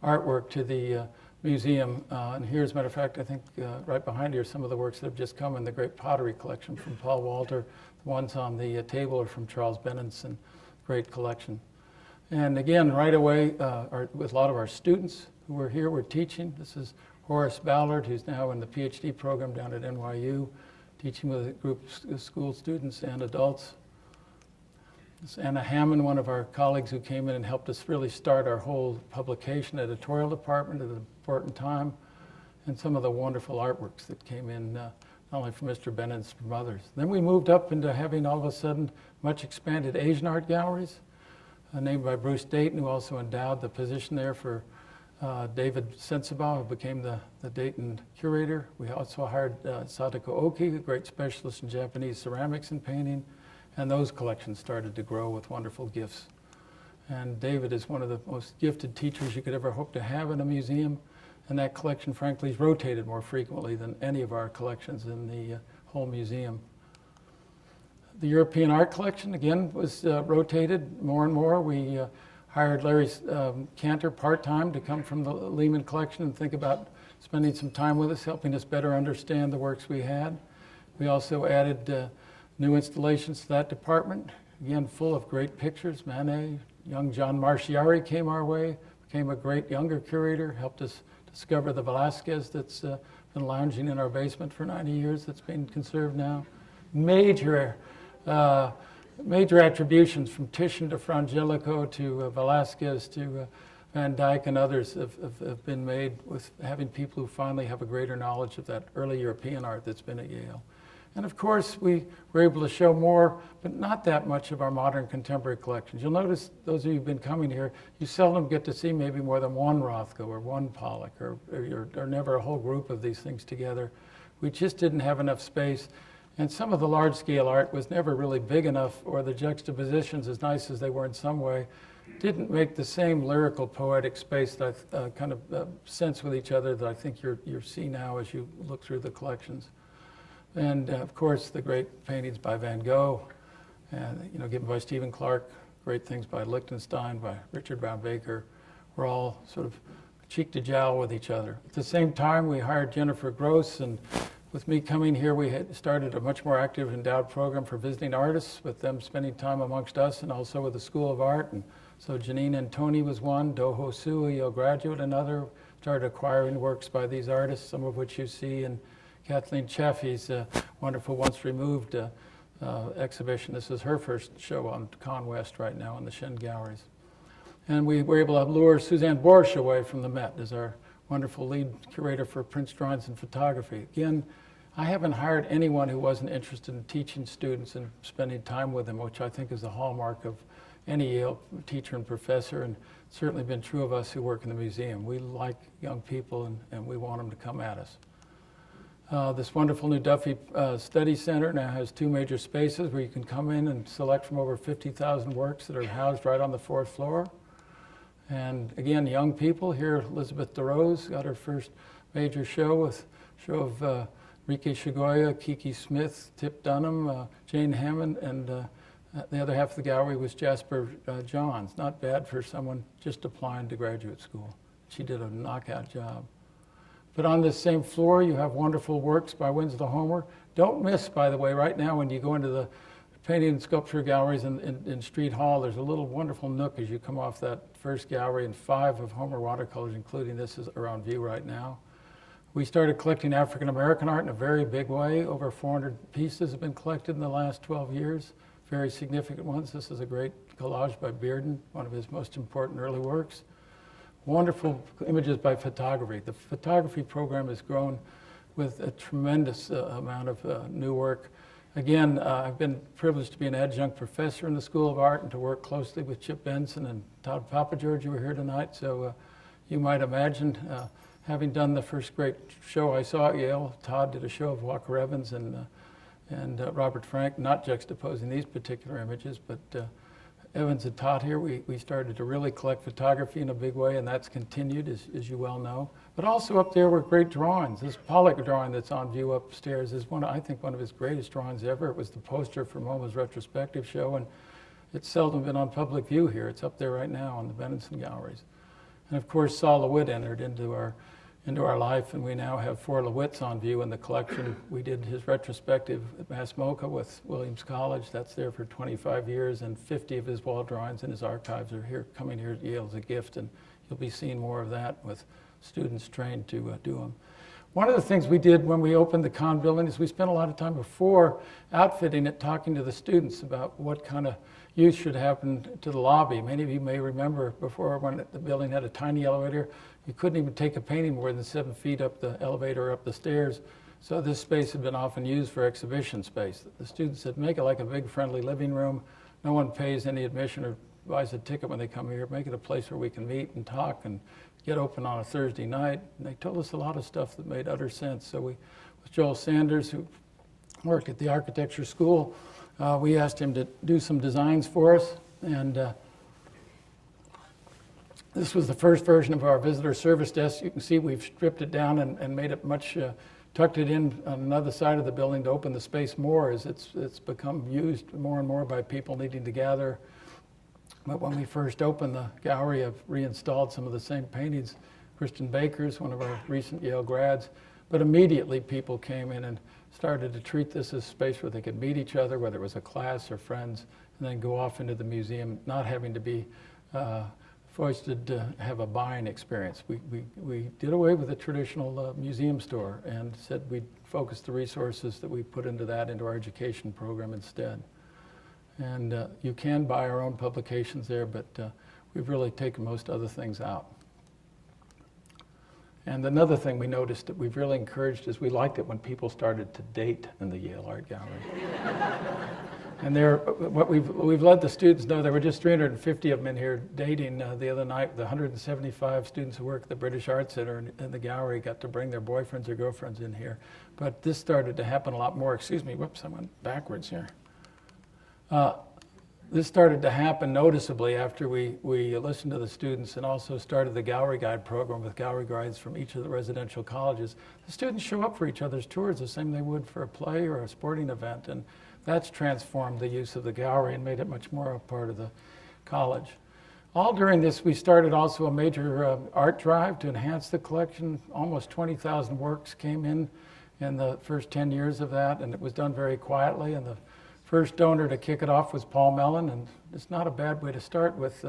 artwork to the museum. And here, as a matter of fact, I think right behind you are some of the works that have just come in the great pottery collection from Paul Walter. The ones on the table are from Charles Benenson, great collection. And again, right away, with a lot of our students who were here, were teaching. This is Horace Ballard, who's now in the PhD program down at NYU, teaching with a group of school students and adults. This is Anna Hammond, one of our colleagues who came in and helped us really start our whole publication editorial department at an important time, and some of the wonderful artworks that came in, not only from Mr. Bennett, but from others. Then we moved up into having all of a sudden much expanded Asian art galleries, named by Bruce Dayton, who also endowed the position there for David Sensabaugh, who became the Dayton curator. We also hired Sadako Oki, a great specialist in Japanese ceramics and painting, and those collections started to grow with wonderful gifts. And David is one of the most gifted teachers you could ever hope to have in a museum, and that collection, frankly, is rotated more frequently than any of our collections in the whole museum. The European art collection, again, was rotated more and more. We hired Larry Cantor part-time to come from the Lehman collection and think about spending some time with us, helping us better understand the works we had. We also added new installations to that department, again, full of great pictures. Manet, young John Marchiari came our way, became a great younger curator, helped us discover the Velázquez that's been lounging in our basement for 90 years, that's being conserved now. Major attributions from Titian to Frangelico to Velázquez to Van Dyck and others have been made with having people who finally have a greater knowledge of that early European art that's been at Yale. And of course, we were able to show more, but not that much of our modern contemporary collections. You'll notice, those of you who've been coming here, you seldom get to see maybe more than one Rothko or one Pollock, or never a whole group of these things together. We just didn't have enough space. And some of the large-scale art was never really big enough, or the juxtapositions, as nice as they were in some way, didn't make the same lyrical, poetic space that I kind of sense with each other that I think you're seeing now as you look through the collections. And of course, the great paintings by Van Gogh, given by Stephen Clark, great things by Lichtenstein, by Richard Brown Baker, were all sort of cheek to jowl with each other. At the same time, we hired Jennifer Gross, and with me coming here, we had started a much more active endowed program for visiting artists, with them spending time amongst us and also with the School of Art. And so Janine Antoni was one, Doho Su, a Yale graduate, another, started acquiring works by these artists, some of which you see in Kathleen Chaffee's wonderful Once Removed exhibition. This is her first show on Con West right now in the Shen Galleries. And we were able to lure Suzanne Borsch away from the Met as our wonderful lead curator for prints, drawings, and photography. Again, I haven't hired anyone who wasn't interested in teaching students and spending time with them, which I think is the hallmark of any Yale teacher and professor, and certainly been true of us who work in the museum. We like young people, and we want them to come at us. This wonderful new Duffy Study Center now has 2 major spaces where you can come in and select from over 50,000 works that are housed right on the 4th floor. And again, young people here, Elizabeth DeRose got her first major show with of Rike Shigoya, Kiki Smith, Tip Dunham, Jane Hammond, and the other half of the gallery was Jasper Johns. Not bad for someone just applying to graduate school. She did a knockout job. But on this same floor, you have wonderful works by Winslow Homer. Don't miss, by the way, right now when you go into the painting and sculpture galleries in Street Hall, there's a little wonderful nook as you come off that first gallery, and 5 of Homer watercolors, including this, are on view right now. We started collecting African American art in a very big way. Over 400 pieces have been collected in the last 12 years, very significant ones. This is a great collage by Bearden, one of his most important early works. Wonderful images by photography. The photography program has grown with a tremendous amount of new work. Again, I've been privileged to be an adjunct professor in the School of Art and to work closely with Chip Benson and Todd Papageorge, who were here tonight. So you might imagine, having done the first great show I saw at Yale, Todd did a show of Walker Evans and Robert Frank, not juxtaposing these particular images, but Evans had taught here, we started to really collect photography in a big way, and that's continued, as you well know. But also up there were great drawings. This Pollock drawing that's on view upstairs is I think one of his greatest drawings ever. It was the poster for MoMA's retrospective show, and it's seldom been on public view here. It's up there right now on the Benenson galleries. And of course, Saul LeWitt entered into our life, and we now have 4 LeWitts on view in the collection. We did his retrospective at Mass MoCA with Williams College. That's there for 25 years, and 50 of his wall drawings in his archives are here, coming here at Yale as a gift, and you'll be seeing more of that with students trained to do them. One of the things we did when we opened the Kahn building is we spent a lot of time before outfitting it talking to the students about what kind of use should happen to the lobby. Many of you may remember before, when the building had a tiny elevator, you couldn't even take a painting more than 7 feet up the elevator or up the stairs. So this space had been often used for exhibition space. The students said, make it like a big friendly living room. No one pays any admission or buys a ticket when they come here. Make it a place where we can meet and talk and get open on a Thursday night. And they told us a lot of stuff that made utter sense. So with Joel Sanders, who worked at the architecture school, we asked him to do some designs for us. And this was the first version of our visitor service desk. You can see we've stripped it down and made it much, tucked it in on another side of the building to open the space more, as it's become used more and more by people needing to gather. But when we first opened the gallery, I've reinstalled some of the same paintings. Christian Baker's, one of our recent Yale grads. But immediately people came in and started to treat this as a space where they could meet each other, whether it was a class or friends, and then go off into the museum, not having to be foisted to have a buying experience. We did away with the traditional museum store and said we'd focus the resources that we put into that into our education program instead. And you can buy our own publications there, but we've really taken most other things out. And another thing we noticed that we've really encouraged is we liked it when people started to date in the Yale Art Gallery. And what we've let the students know, there were just 350 of them in here dating the other night. The 175 students who work at the British Art Center in the gallery got to bring their boyfriends or girlfriends in here. But this started to happen a lot more. Excuse me, whoops, I went backwards here. This started to happen noticeably after we listened to the students and also started the gallery guide program with gallery guides from each of the residential colleges. The students show up for each other's tours the same they would for a play or a sporting event, and that's transformed the use of the gallery and made it much more a part of the college. All during this, we started also a major art drive to enhance the collection. Almost 20,000 works came in the first 10 years of that, and it was done very quietly. And the first donor to kick it off was Paul Mellon, and it's not a bad way to start with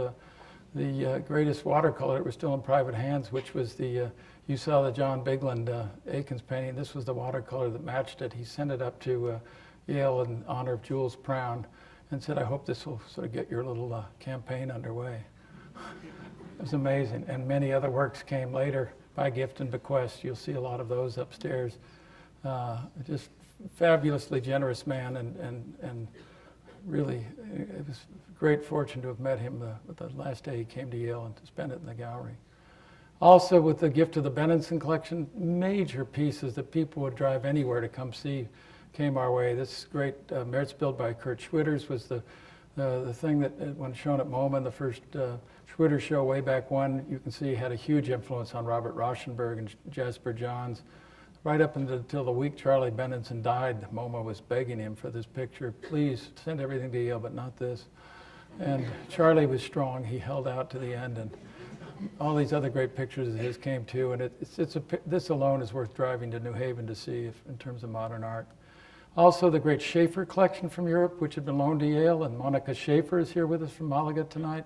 the greatest watercolor. It was still in private hands, which was you saw the John Bigland Akins painting. This was the watercolor that matched it. He sent it up to Yale in honor of Jules Prown and said, I hope this will sort of get your little campaign underway. It was amazing. And many other works came later by gift and bequest. You'll see a lot of those upstairs. Just fabulously generous man, and really it was a great fortune to have met him the last day he came to Yale and to spend it in the gallery. Also, with the gift of the Benenson collection, major pieces that people would drive anywhere to come see came our way. This great Mertzbild by Kurt Schwitters was the thing that, when shown at MoMA, the first Schwitters show way back when, you can see had a huge influence on Robert Rauschenberg and Jasper Johns. Right up until the week Charlie Benenson died, MoMA was begging him for this picture. Please send everything to Yale, but not this. And Charlie was strong. He held out to the end, and all these other great pictures of his came too. And this alone is worth driving to New Haven to see in terms of modern art. Also, the great Schaefer collection from Europe, which had been loaned to Yale, and Monica Schaefer is here with us from Malaga tonight.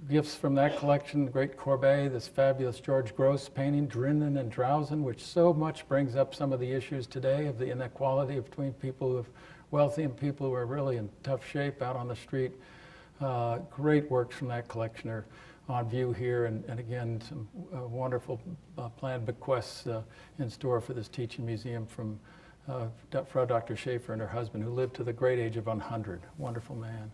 Gifts from that collection, the great Courbet, this fabulous George Gross painting, Drinnen and Drausen, which so much brings up some of the issues today of the inequality between people who are wealthy and people who are really in tough shape out on the street. Great works from that collection are on view here, and again, some wonderful planned bequests in store for this teaching museum from Frau Dr. Schaefer and her husband, who lived to the great age of 100. Wonderful man.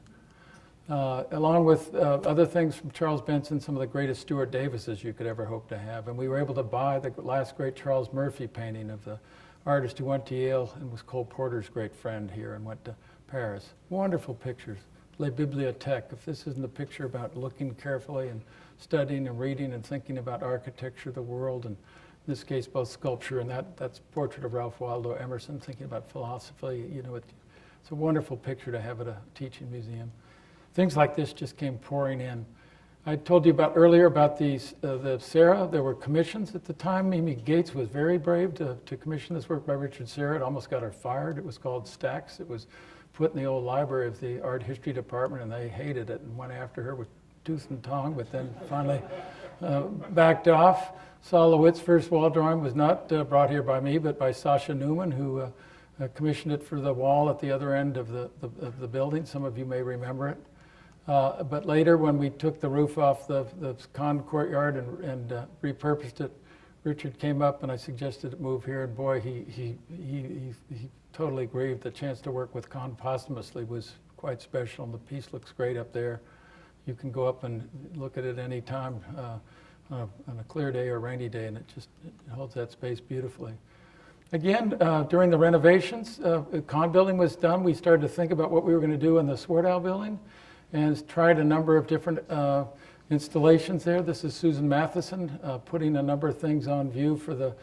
Along with other things from Charles Benson, some of the greatest Stuart Davises you could ever hope to have. And we were able to buy the last great Charles Murphy painting of the artist who went to Yale and was Cole Porter's great friend here and went to Paris. Wonderful pictures. Les Bibliothèques. If this isn't a picture about looking carefully and studying and reading and thinking about architecture, the world, and in this case both sculpture, and that's a portrait of Ralph Waldo Emerson thinking about philosophy. You know, it's a wonderful picture to have at a teaching museum. Things like this just came pouring in. I told you earlier about the Serra. There were commissions at the time. Mimi Gates was very brave to commission this work by Richard Serra. It almost got her fired. It was called Stax. It was put in the old library of the art history department, and they hated it and went after her with tooth and tongue, but then finally backed off. Sol LeWitt's first wall drawing was not brought here by me, but by Sasha Newman, who commissioned it for the wall at the other end of the building. Some of you may remember it. But later, when we took the roof off the Kahn courtyard and repurposed it, Richard came up and I suggested it move here, and boy, he totally agreed. The chance to work with Kahn posthumously was quite special, and the piece looks great up there. You can go up and look at it any time on a clear day or a rainy day, and it holds that space beautifully. Again, during the renovations, the Kahn building was done. We started to think about what we were going to do in the Swarthout building, and tried a number of different installations there. This is Susan Matheson putting a number of things on view for the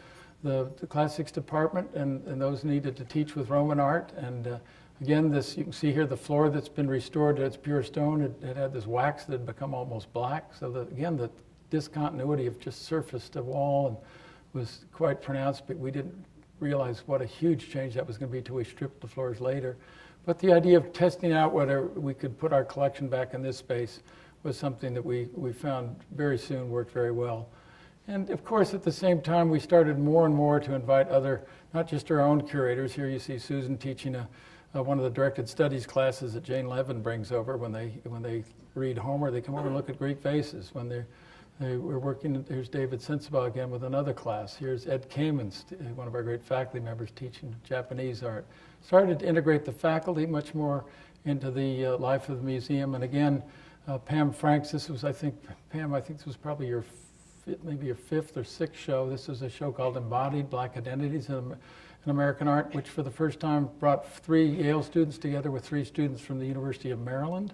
classics department, and those needed to teach with Roman art. And again, you can see here the floor that's been restored to its pure stone. It had this wax that had become almost black. So again, the discontinuity of just surfaced a wall and was quite pronounced, but we didn't realize what a huge change that was going to be until we stripped the floors later. But the idea of testing out whether we could put our collection back in this space was something that we found very soon worked very well. And of course, at the same time, we started more and more to invite other, not just our own curators. Here you see Susan teaching one of the directed studies classes that Jane Levin brings over. When they read Homer, they come over and look at Greek vases. When they were working, here's David Sensabaugh again with another class. Here's Ed Kamens, one of our great faculty members, teaching Japanese art. Started to integrate the faculty much more into the life of the museum. And again, Pam Franks, this was, Pam, I think this was probably maybe your fifth or sixth show. This is a show called Embodied Black Identities in American Art, which for the first time brought 3 Yale students together with 3 students from the University of Maryland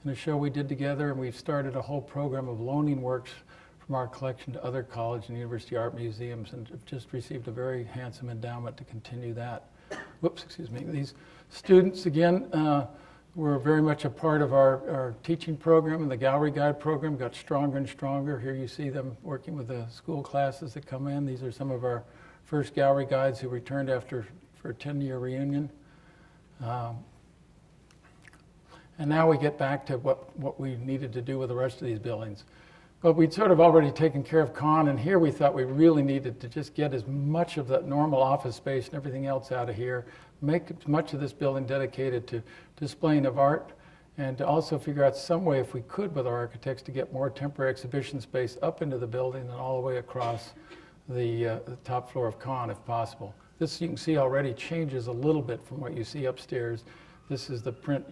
in a show we did together. And we've started a whole program of loaning works from our collection to other college and university art museums, and have just received a very handsome endowment to continue that. Whoops, excuse me. These students, again, were very much a part of our teaching program, and the gallery guide program got stronger and stronger. Here you see them working with the school classes that come in. These are some of our first gallery guides who returned for a 10-year reunion. And now we get back to what we needed to do with the rest of these buildings. But we'd sort of already taken care of Kahn, and here we thought we really needed to just get as much of that normal office space and everything else out of here, make much of this building dedicated to displaying of art, and to also figure out some way, if we could with our architects, to get more temporary exhibition space up into the building and all the way across the top floor of Kahn, if possible. This, you can see, already changes a little bit from what you see upstairs. This is the print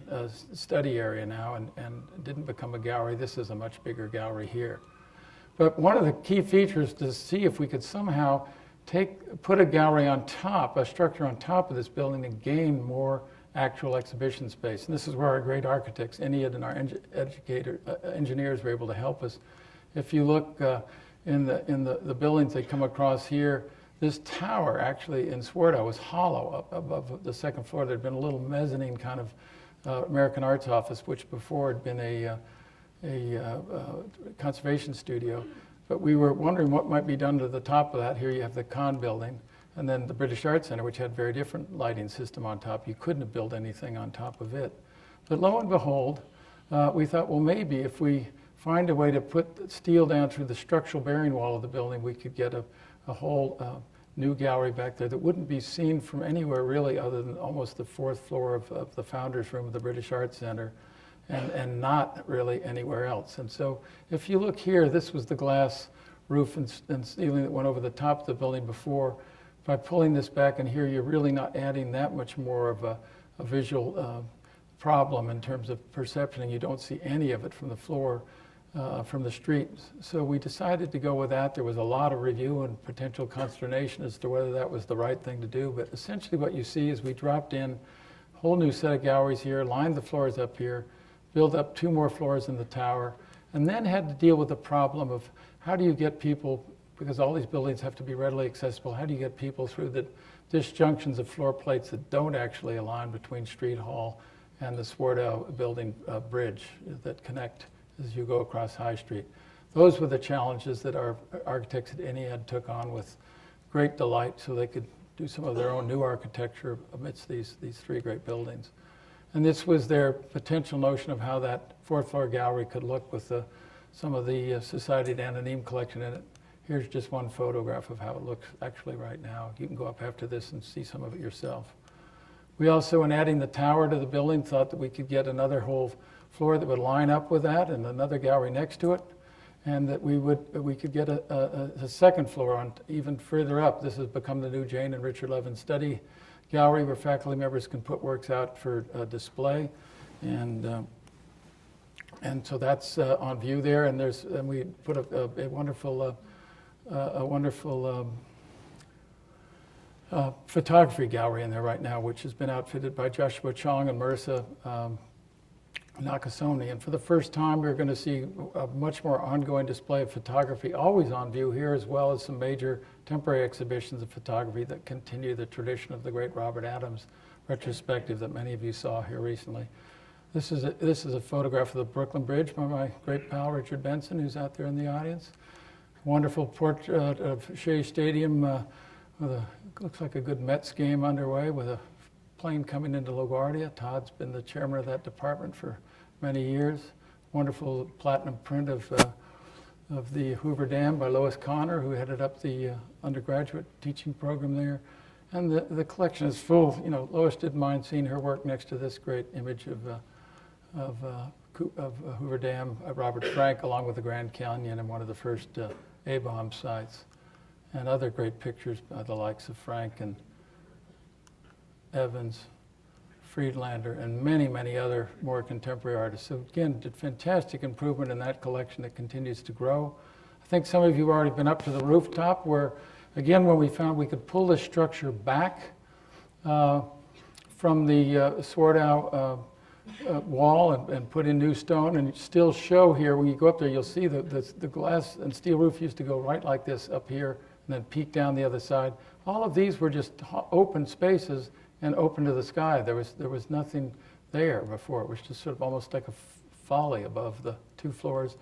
study area now, and didn't become a gallery. This is a much bigger gallery here. But one of the key features to see if we could somehow put a gallery on top, a structure on top of this building, and gain more actual exhibition space. And this is where our great architects, Enid, and our engineers were able to help us. If you look in the buildings they come across here, this tower actually in Swarthout was hollow up above the second floor. There'd been a little mezzanine kind of American Arts office, which before had been a conservation studio. But we were wondering what might be done to the top of that. Here you have the Kahn building, and then the British Art Center, which had a very different lighting system on top. You couldn't have built anything on top of it. But lo and behold, we thought, well, maybe if we find a way to put steel down through the structural bearing wall of the building, we could get a whole new gallery back there that wouldn't be seen from anywhere really other than almost the 4th floor of the Founders Room of the British Art Center, and not really anywhere else. And so if you look here, this was the glass roof and ceiling that went over the top of the building before. By pulling this back in here, you're really not adding that much more of a visual problem in terms of perception, and you don't see any of it from the floor, from the street. So we decided to go with that. There was a lot of review and potential consternation as to whether that was the right thing to do. But essentially what you see is we dropped in a whole new set of galleries here, lined the floors up here, build up 2 more floors in the tower, and then had to deal with the problem of how do you get people, because all these buildings have to be readily accessible, how do you get people through the disjunctions of floor plates that don't actually align between Street Hall and the Swardow building bridge that connect as you go across High Street. Those were the challenges that our architects at INEAD took on with great delight so they could do some of their own new architecture amidst these 3 great buildings. And this was their potential notion of how that 4th floor gallery could look with some of the Society d'Anonyme collection in it. Here's just one photograph of how it looks actually right now. You can go up after this and see some of it yourself. We also, in adding the tower to the building, thought that we could get another whole floor that would line up with that and another gallery next to it, and that we could get a 2nd floor on even further up. This has become the new Jane and Richard Levin study gallery where faculty members can put works out for display, and so that's on view there. And we put a wonderful photography gallery in there right now, which has been outfitted by Joshua Chong and Marissa Nakasone. And for the first time, we're going to see a much more ongoing display of photography always on view here, as well as some major temporary exhibitions of photography that continue the tradition of the great Robert Adams retrospective that many of you saw here recently. This is a photograph of the Brooklyn Bridge by my great pal Richard Benson, who's out there in the audience. Wonderful portrait of Shea Stadium with looks like a good Mets game underway with a plane coming into LaGuardia. Todd's been the chairman of that department for many years. Wonderful platinum print of the Hoover Dam by Lois Connor, who headed up the undergraduate teaching program there. And the collection is full. You know, Lois didn't mind seeing her work next to this great image of Hoover Dam, Robert Frank, along with the Grand Canyon and one of the first A-bomb sites, and other great pictures by the likes of Frank and Evans, Friedlander, and many, many other more contemporary artists. So again, did fantastic improvement in that collection that continues to grow. I think some of you have already been up to the rooftop where, again, when we found we could pull this structure back from the Swardow wall and put in new stone, and still show here, when you go up there, you'll see the glass and steel roof used to go right like this up here and then peak down the other side. All of these were just open spaces and open to the sky. There was nothing there before. It was just sort of almost like a folly above the 2 floors.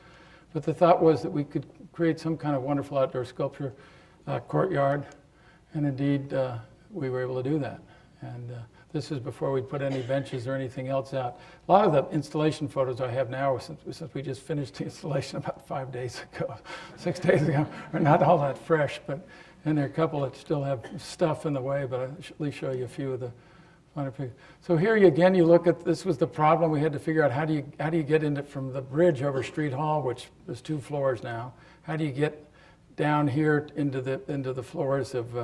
But the thought was that we could create some kind of wonderful outdoor sculpture courtyard, and indeed we were able to do that. And this is before we put any benches or anything else out. A lot of the installation photos I have now, since we just finished the installation about 5 days ago, 6 days ago, are not all that fresh, and there are a couple that still have stuff in the way, but I'll at least show you a few of the finer pictures. So here again, you look at, this was the problem. We had to figure out how do you get into from the bridge over Street Hall, which is 2 floors now. How do you get down here into the floors of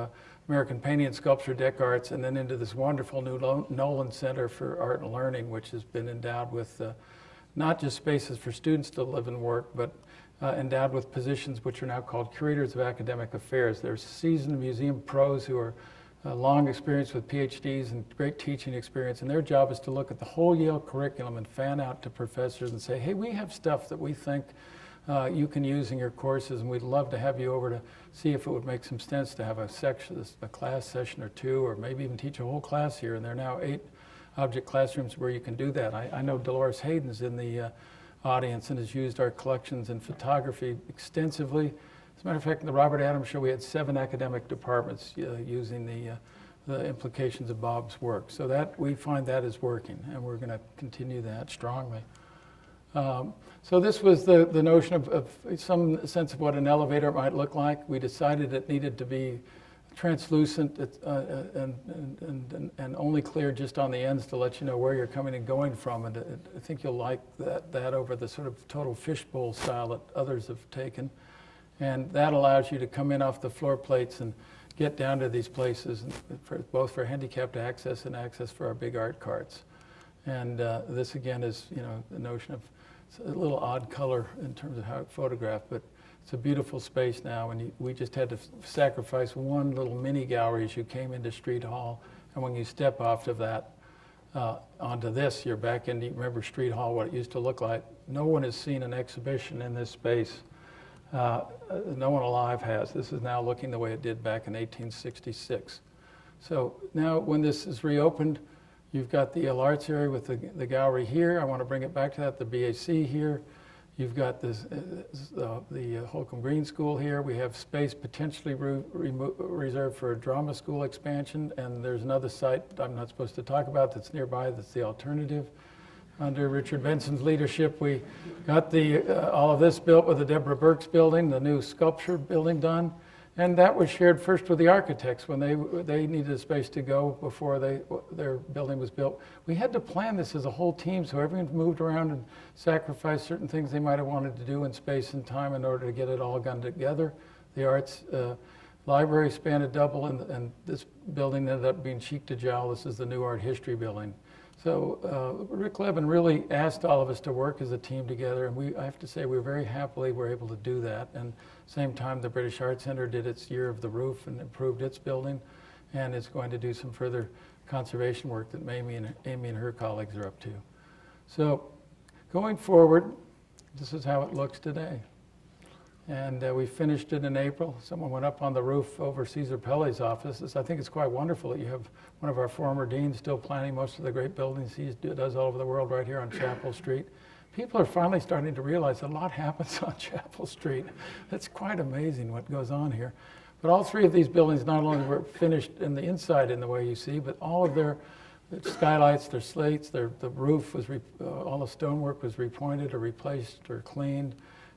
American Painting and Sculpture, Deck Arts, and then into this wonderful new Nolan Center for Art and Learning, which has been endowed with not just spaces for students to live and work, but endowed with positions which are now called curators of academic affairs. They're seasoned museum pros who are long experience with PhDs and great teaching experience, and their job is to look at the whole Yale curriculum and fan out to professors and say, hey, we have stuff that we think you can use in your courses, and we'd love to have you over to see if it would make some sense to have a class session or 2, or maybe even teach a whole class here. And there are now 8 object classrooms where you can do that. I know Dolores Hayden's in the audience and has used our collections in photography extensively. As a matter of fact, in the Robert Adams Show, we had 7 academic departments using the implications of Bob's work. So that we find that is working, and we're going to continue that strongly. So this was the notion of some sense of what an elevator might look like. We decided it needed to be translucent and only clear just on the ends to let you know where you're coming and going from. And I think you'll like that over the sort of total fishbowl style that others have taken. And that allows you to come in off the floor plates and get down to these places, both for handicapped access and access for our big art carts. And this again is, you know, the notion of a little odd color in terms of how it's photographed, but it's a beautiful space now, and we just had to sacrifice one little mini gallery as you came into Street Hall, and when you step off of that, onto this. You're back in, you remember Street Hall, what it used to look like. No one has seen an exhibition in this space. No one alive has. This is now looking the way it did back in 1866. So now when this is reopened, you've got the Yale Arts area with the gallery here. I want to bring it back to that, the BAC here. You've got this, the Holcomb Green School here. We have space potentially reserved for a drama school expansion, and there's another site I'm not supposed to talk about that's nearby that's the alternative. Under Richard Benson's leadership, we got all of this built with the Deborah Burke's building, the new sculpture building done. And that was shared first with the architects when they needed a space to go before their building was built. We had to plan this as a whole team, so everyone moved around and sacrificed certain things they might have wanted to do in space and time in order to get it all done together. The arts library spanned double, and this building ended up being cheek to jowl. This is the new art history building. So Rick Levin really asked all of us to work as a team together, and I have to say we very happily were able to do that. And same time, the British Art Center did its year of the roof and improved its building, and it's going to do some further conservation work that Amy and her colleagues are up to. So going forward, this is how it looks today. And we finished it in April. Someone went up on the roof over Caesar Pelle's office. I think it's quite wonderful that you have one of our former deans still planning most of the great buildings he does all over the world right here on Chapel Street. People are finally starting to realize a lot happens on Chapel Street. It's quite amazing what goes on here. But all three of these buildings not only were finished in the inside in the way you see, but all of their skylights, their slates, the roof was, all the stonework was repointed or replaced or cleaned.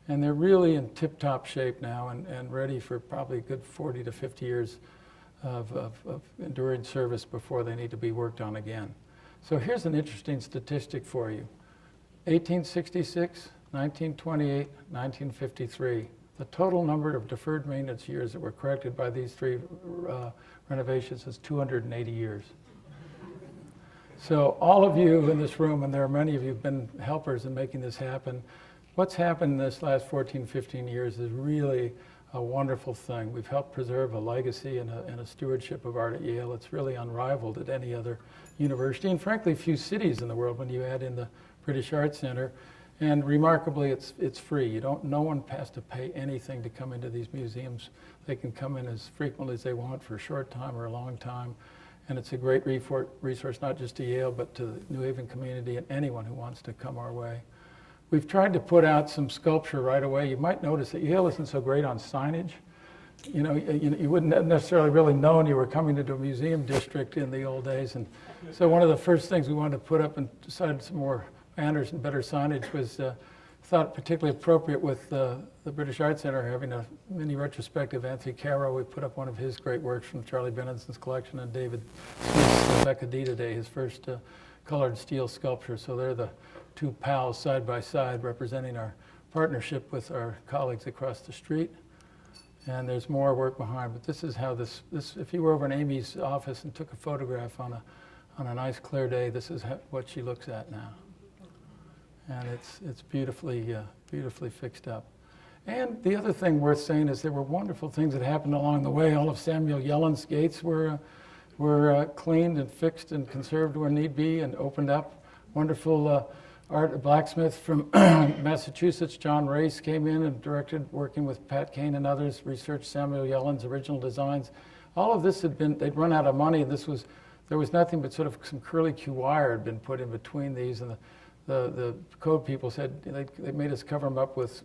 And they're really in tip-top shape now and ready for probably a good 40 to 50 years of enduring service before they need to be worked on again. So here's an interesting statistic for you. 1866, 1928, 1953. The total number of deferred maintenance years that were corrected by these three renovations is 280 years. So all of you in this room, and there are many of you who've been helpers in making this happen, what's happened in this last 14, 15 years is really a wonderful thing. We've helped preserve a legacy and a stewardship of art at Yale. It's really unrivaled at any other university, and frankly, few cities in the world when you add in the British Art Center. And remarkably, it's free. No one has to pay anything to come into these museums. They can come in as frequently as they want for a short time or a long time. And it's a great resource, not just to Yale, but to the New Haven community and anyone who wants to come our way. We've tried to put out some sculpture right away. You might notice that Yale isn't so great on signage. You wouldn't have necessarily really known you were coming into a museum district in the old days. And so one of the first things we wanted to put up and decided some more banners and better signage was thought particularly appropriate with the British Art Center having a mini retrospective. Anthony Caro, we put up one of his great works from Charlie Benenson's collection, and David Smith's Becadita Day, his first colored steel sculpture. So they're the two pals side by side representing our partnership with our colleagues across the street. And there's more work behind, but this is how this if you were over in Amy's office and took a photograph on a nice clear day, this is what she looks at now. And it's beautifully fixed up. And the other thing worth saying is there were wonderful things that happened along the way. All of Samuel Yellen's gates were cleaned and fixed and conserved where need be and opened up. Wonderful blacksmith from Massachusetts, John Race, came in and directed, working with Pat Kane and others, researched Samuel Yellen's original designs. All of this they'd run out of money. There was nothing but sort of some curlicue wire had been put in between these, and the code people said they made us cover them up with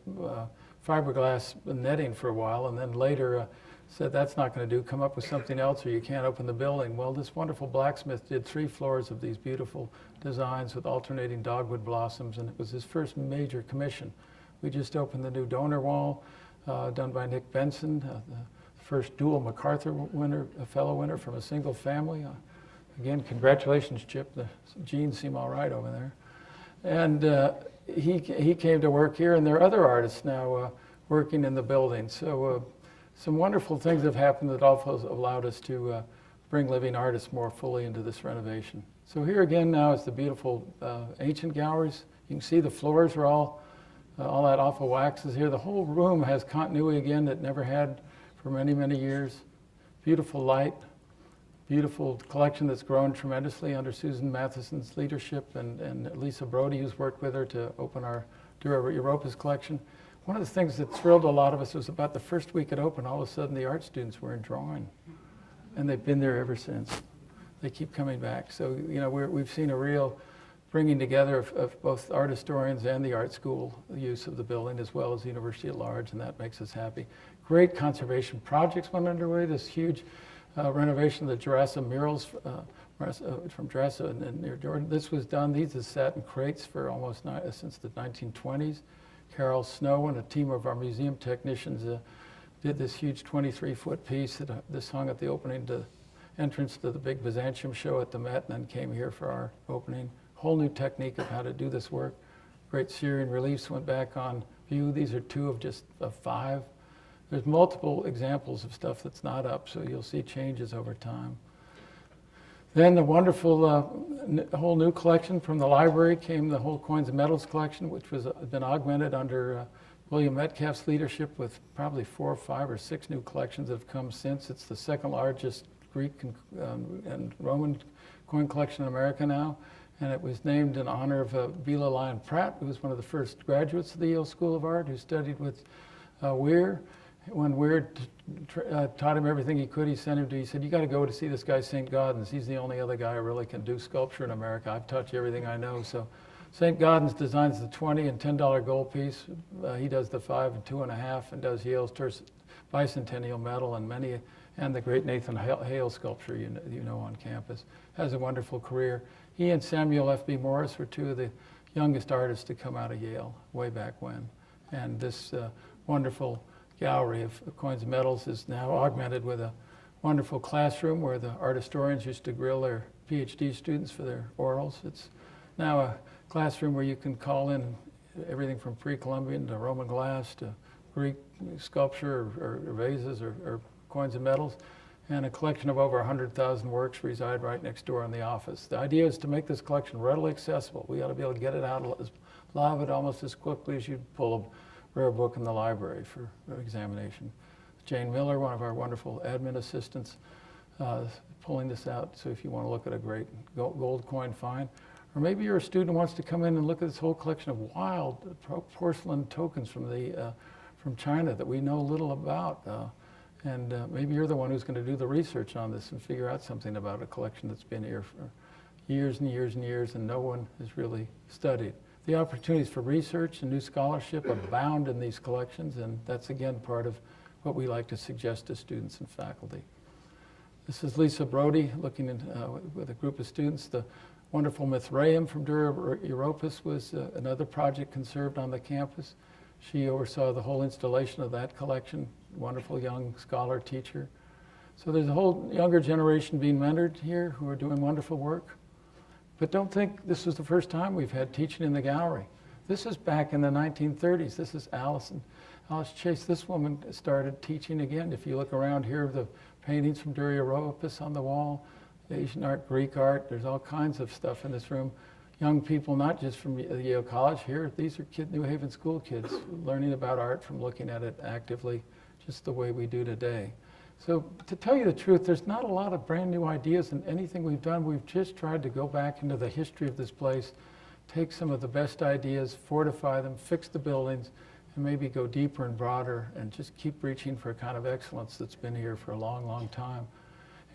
fiberglass netting for a while, and then later said that's not going to do, come up with something else or you can't open the building. Well, this wonderful blacksmith did 3 floors of these beautiful designs with alternating dogwood blossoms, and it was his first major commission. We just opened the new donor wall done by Nick Benson, the first dual MacArthur fellow winner from a single family. Again, congratulations, Chip. The genes seem all right over there. And he came to work here, and there are other artists now working in the building. So some wonderful things have happened that also allowed us to bring living artists more fully into this renovation. So here again now is the beautiful ancient galleries. You can see the floors are all that awful wax is here. The whole room has continuity again that never had for many, many years. Beautiful light, beautiful collection that's grown tremendously under Susan Matheson's leadership and Lisa Brody, who's worked with her to do our Europus collection. One of the things that thrilled a lot of us was about the first week it opened, all of a sudden the art students were in drawing. And they've been there ever since. They keep coming back. So, we've seen a real bringing together of both art historians and the art school use of the building, as well as the university at large, and that makes us happy. Great conservation projects went underway. This huge renovation of the Jurassic murals from Jurassic and near Jordan. This was done, these have sat in crates for almost since the 1920s. Carol Snow and a team of our museum technicians did this huge 23-foot piece that this hung at the entrance to the big Byzantium show at the Met, and then came here for our opening. Whole new technique of how to do this work. Great Syrian reliefs went back on view. These are two of 5. There's multiple examples of stuff that's not up, so you'll see changes over time. Then the wonderful whole new collection from the library came the whole coins and medals collection, which was been augmented under William Metcalf's leadership with probably 4 or 5 or 6 new collections that have come since. It's the second largest Greek and Roman coin collection in America now, and it was named in honor of Bela Lyon Pratt, who was one of the first graduates of the Yale School of Art, who studied with Weir. When Weir taught him everything he could, he said, you got to go to see this guy, St. Gaudens. He's the only other guy who really can do sculpture in America. I've taught you everything I know. So St. Gaudens designs the $20 and $10 gold piece. He does the 5 and 2.5 and does Yale's bicentennial medal and the great Nathan Hale sculpture you know on campus. Has a wonderful career. He and Samuel F.B. Morris were 2 of the youngest artists to come out of Yale way back when. And this wonderful gallery of coins and medals is now augmented with a wonderful classroom where the art historians used to grill their PhD students for their orals. It's now a classroom where you can call in everything from pre-Columbian to Roman glass to Greek sculpture or vases or coins and medals, and a collection of over 100,000 works reside right next door in the office. The idea is to make this collection readily accessible. We ought to be able to get it out, a lot of it almost as quickly as you'd pull a rare book in the library for examination. Jane Miller, one of our wonderful admin assistants, pulling this out, so if you want to look at a great gold coin find, or maybe you're a student who wants to come in and look at this whole collection of wild porcelain tokens from China that we know little about. And maybe you're the one who's going to do the research on this and figure out something about a collection that's been here for years and years and years and no one has really studied. The opportunities for research and new scholarship abound in these collections, and that's again part of what we like to suggest to students and faculty. This is Lisa Brody looking with a group of students. The wonderful Mithraeum from Dura Europus was another project conserved on the campus. She oversaw the whole installation of that collection. Wonderful young scholar teacher. So there's a whole younger generation being mentored here who are doing wonderful work. But don't think this was the first time we've had teaching in the gallery. This is back in the 1930s. This is Alice Chase. This woman started teaching again. If you look around here, the paintings from Dura Europus on the wall, Asian art, Greek art, there's all kinds of stuff in this room. Young people, not just from Yale College here, these are New Haven school kids learning about art from looking at it actively, just the way we do today. So to tell you the truth, there's not a lot of brand new ideas in anything we've done. We've just tried to go back into the history of this place, take some of the best ideas, fortify them, fix the buildings, and maybe go deeper and broader and just keep reaching for a kind of excellence that's been here for a long, long time.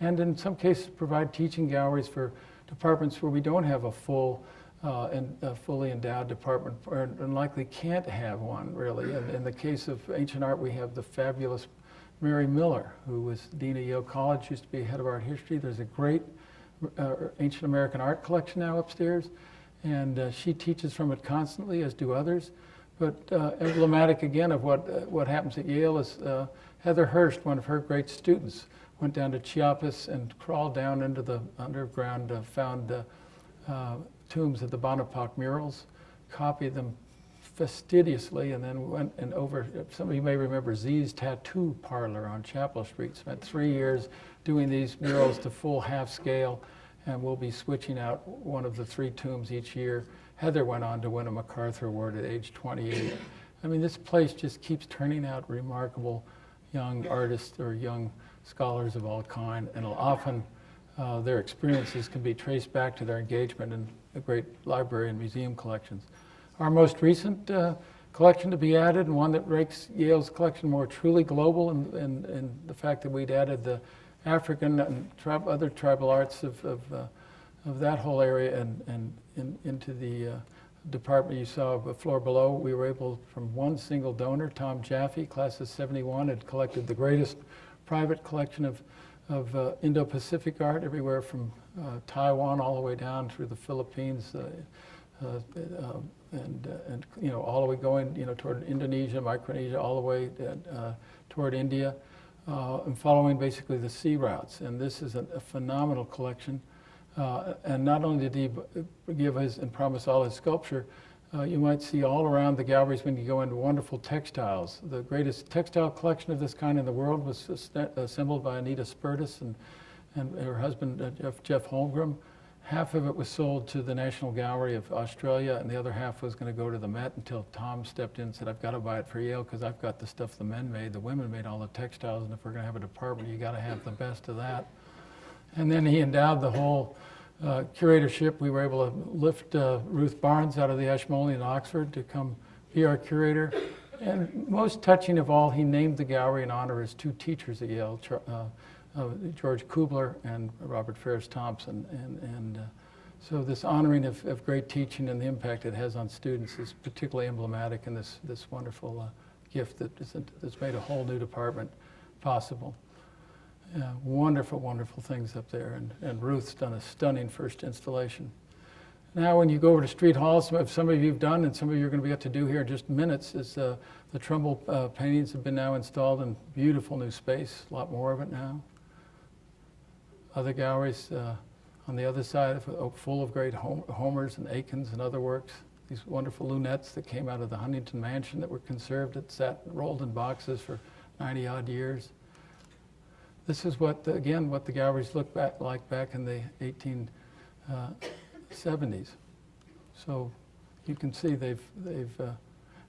And in some cases, provide teaching galleries for departments where we don't have a full and fully endowed department, or likely can't have one, really. And in the case of ancient art, we have the fabulous Mary Miller, who was Dean of Yale College, used to be head of art history. There's a great ancient American art collection now upstairs, and she teaches from it constantly, as do others. But emblematic, again, of what happens at Yale is Heather Hurst, one of her great students, went down to Chiapas and crawled down into the underground, found tombs of the Bonaparte murals, copied them fastidiously, and then went and over, some of you may remember Z's Tattoo Parlor on Chapel Street, spent 3 years doing these murals to full half scale, and we'll be switching out one of the 3 tombs each year. Heather went on to win a MacArthur Award at age 28. I mean, this place just keeps turning out remarkable young artists or young scholars of all kind, and it'll often their experiences can be traced back to their engagement in the great library and museum collections. Our most recent collection to be added, and one that makes Yale's collection more truly global, and the fact that we'd added the African and other tribal arts of that whole area and into the department you saw a floor below. We were able, from one single donor, Tom Jaffe, class of '71, had collected the greatest private collection of Indo-Pacific art, everywhere from Taiwan all the way down through the Philippines, and all the way going toward Indonesia, Micronesia, all the way toward India, and following basically the sea routes. And this is a phenomenal collection. And not only did he give his and promise all his sculpture, you might see all around the galleries when you go into wonderful textiles. The greatest textile collection of this kind in the world was assembled by Anita Spertus and her husband, Jeff Holmgren. Half of it was sold to the National Gallery of Australia, and the other half was going to go to the Met until Tom stepped in and said, I've got to buy it for Yale because I've got the stuff the men made. The women made all the textiles, and if we're going to have a department, you got to have the best of that. And then he endowed the whole curatorship. We were able to lift Ruth Barnes out of the Ashmolean in Oxford to come be our curator. And most touching of all, he named the gallery in honor of his two teachers at Yale, George Kubler and Robert Ferris Thompson. And so this honoring of great teaching and the impact it has on students is particularly emblematic in this wonderful gift that's made a whole new department possible. Wonderful, wonderful things up there. And Ruth's done a stunning first installation. Now when you go over to Street Hall, some of you have done and some of you are going to be able to do here in just minutes, is the Trumbull paintings have been now installed in beautiful new space, a lot more of it now. Other galleries on the other side full of great Homers and Aikens and other works. These wonderful lunettes that came out of the Huntington Mansion that were conserved, that sat rolled in boxes for 90 odd years. This is what the galleries looked like back in the 1870s. So you can see they've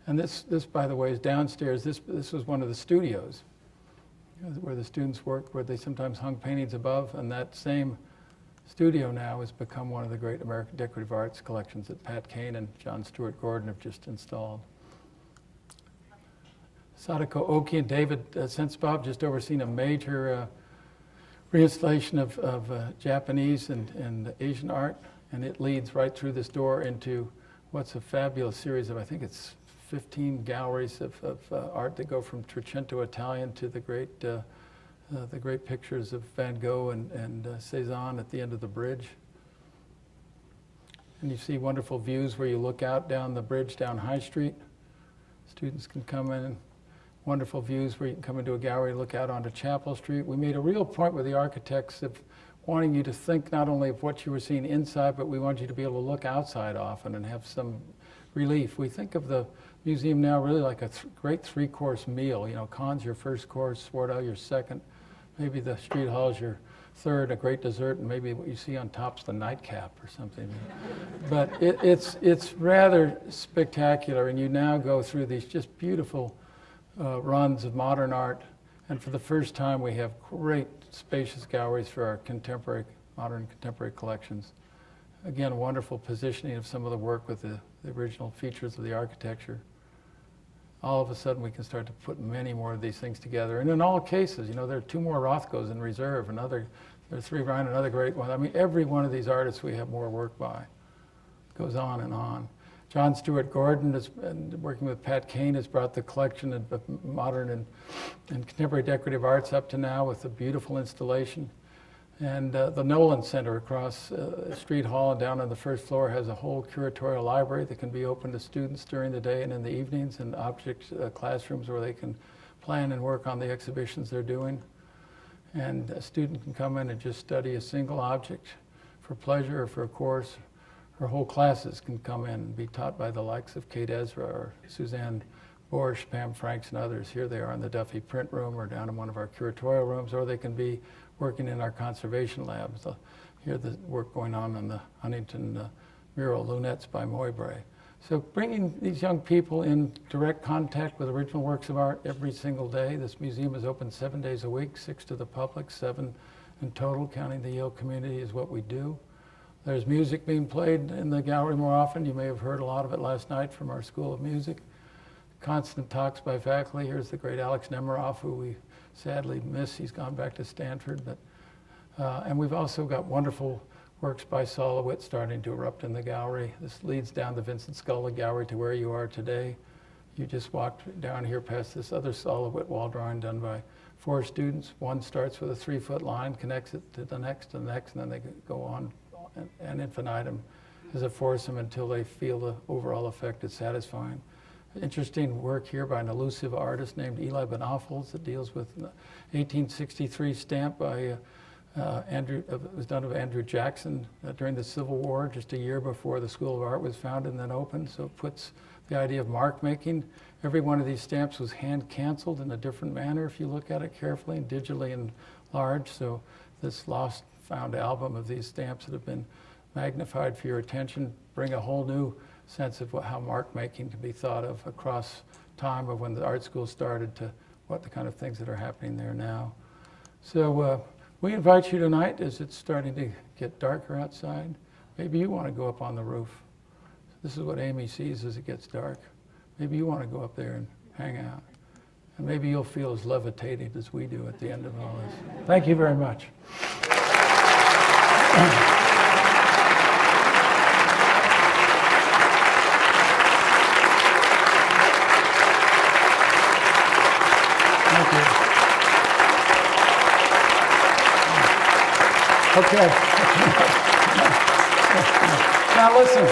and this by the way is downstairs. This was one of the studios where the students worked, where they sometimes hung paintings above, and that same studio now has become one of the great American decorative arts collections that Pat Kane and John Stewart Gordon have just installed. Sadako Oki and David Sensbob just overseen a major reinstallation of Japanese and Asian art, and it leads right through this door into what's a fabulous series of, I think it's 15 galleries of art that go from Trecento Italian to the great pictures of Van Gogh and Cezanne at the end of the bridge. And you see wonderful views where you look out down the bridge down High Street. Students can come in. Wonderful views where you can come into a gallery and look out onto Chapel Street. We made a real point with the architects of wanting you to think not only of what you were seeing inside, but we want you to be able to look outside often and have some relief. We think of the museum now really like a great three-course meal. Conn's your first course, Swarthout your second, maybe the Street Hall's your third, a great dessert, and maybe what you see on top's the nightcap or something. But it's rather spectacular, and you now go through these just beautiful runs of modern art, and for the first time we have great spacious galleries for our modern contemporary collections. Again, wonderful positioning of some of the work with the original features of the architecture. All of a sudden we can start to put many more of these things together. And in all cases, there are 2 more Rothkos in reserve, there are 3 Ryan, another great one. I mean, every one of these artists we have more work by. It goes on and on. John Stewart Gordon, working with Pat Kane, has brought the collection of modern and contemporary decorative arts up to now with a beautiful installation. And the Nolan Center across Street Hall and down on the first floor has a whole curatorial library that can be open to students during the day and in the evenings, and classrooms where they can plan and work on the exhibitions they're doing. And a student can come in and just study a single object for pleasure or for a course. Or whole classes can come in and be taught by the likes of Kate Ezra or Suzanne Borsch, Pam Franks, and others. Here they are in the Duffy print room or down in one of our curatorial rooms, or they can be working in our conservation labs. Here the work going on the Huntington mural lunettes by Moybray. So bringing these young people in direct contact with original works of art every single day. This museum is open 7 days a week, 6 to the public, 7 in total, counting the Yale community, is what we do. There's music being played in the gallery more often. You may have heard a lot of it last night from our School of Music. Constant talks by faculty. Here's the great Alex Nemiroff, who we sadly miss. He's gone back to Stanford. And we've also got wonderful works by Solowit starting to erupt in the gallery. This leads down the Vincent Sculla Gallery to where you are today. You just walked down here past this other Solowit wall drawing done by 4 students. One starts with a 3-foot line, connects it to the next and the next, and then they go on an infinitum as a foursome until they feel the overall effect is satisfying. Interesting work here by an elusive artist named Eli Benofels that deals with an 1863 stamp by it was done of Andrew Jackson during the Civil War, just a year before the School of Art was founded and then opened. So it puts the idea of mark making. Every one of these stamps was hand canceled in a different manner if you look at it carefully and digitally and large. So this lost found album of these stamps that have been magnified for your attention bring a whole new sense of how mark making can be thought of across time of when the art school started to what the kind of things that are happening there now. So we invite you tonight, as it's starting to get darker outside, maybe you want to go up on the roof. This is what Amy sees as it gets dark. Maybe you want to go up there and hang out. And maybe you'll feel as levitated as we do at the end of all this. Thank you very much. Thank you. Okay. Now listen.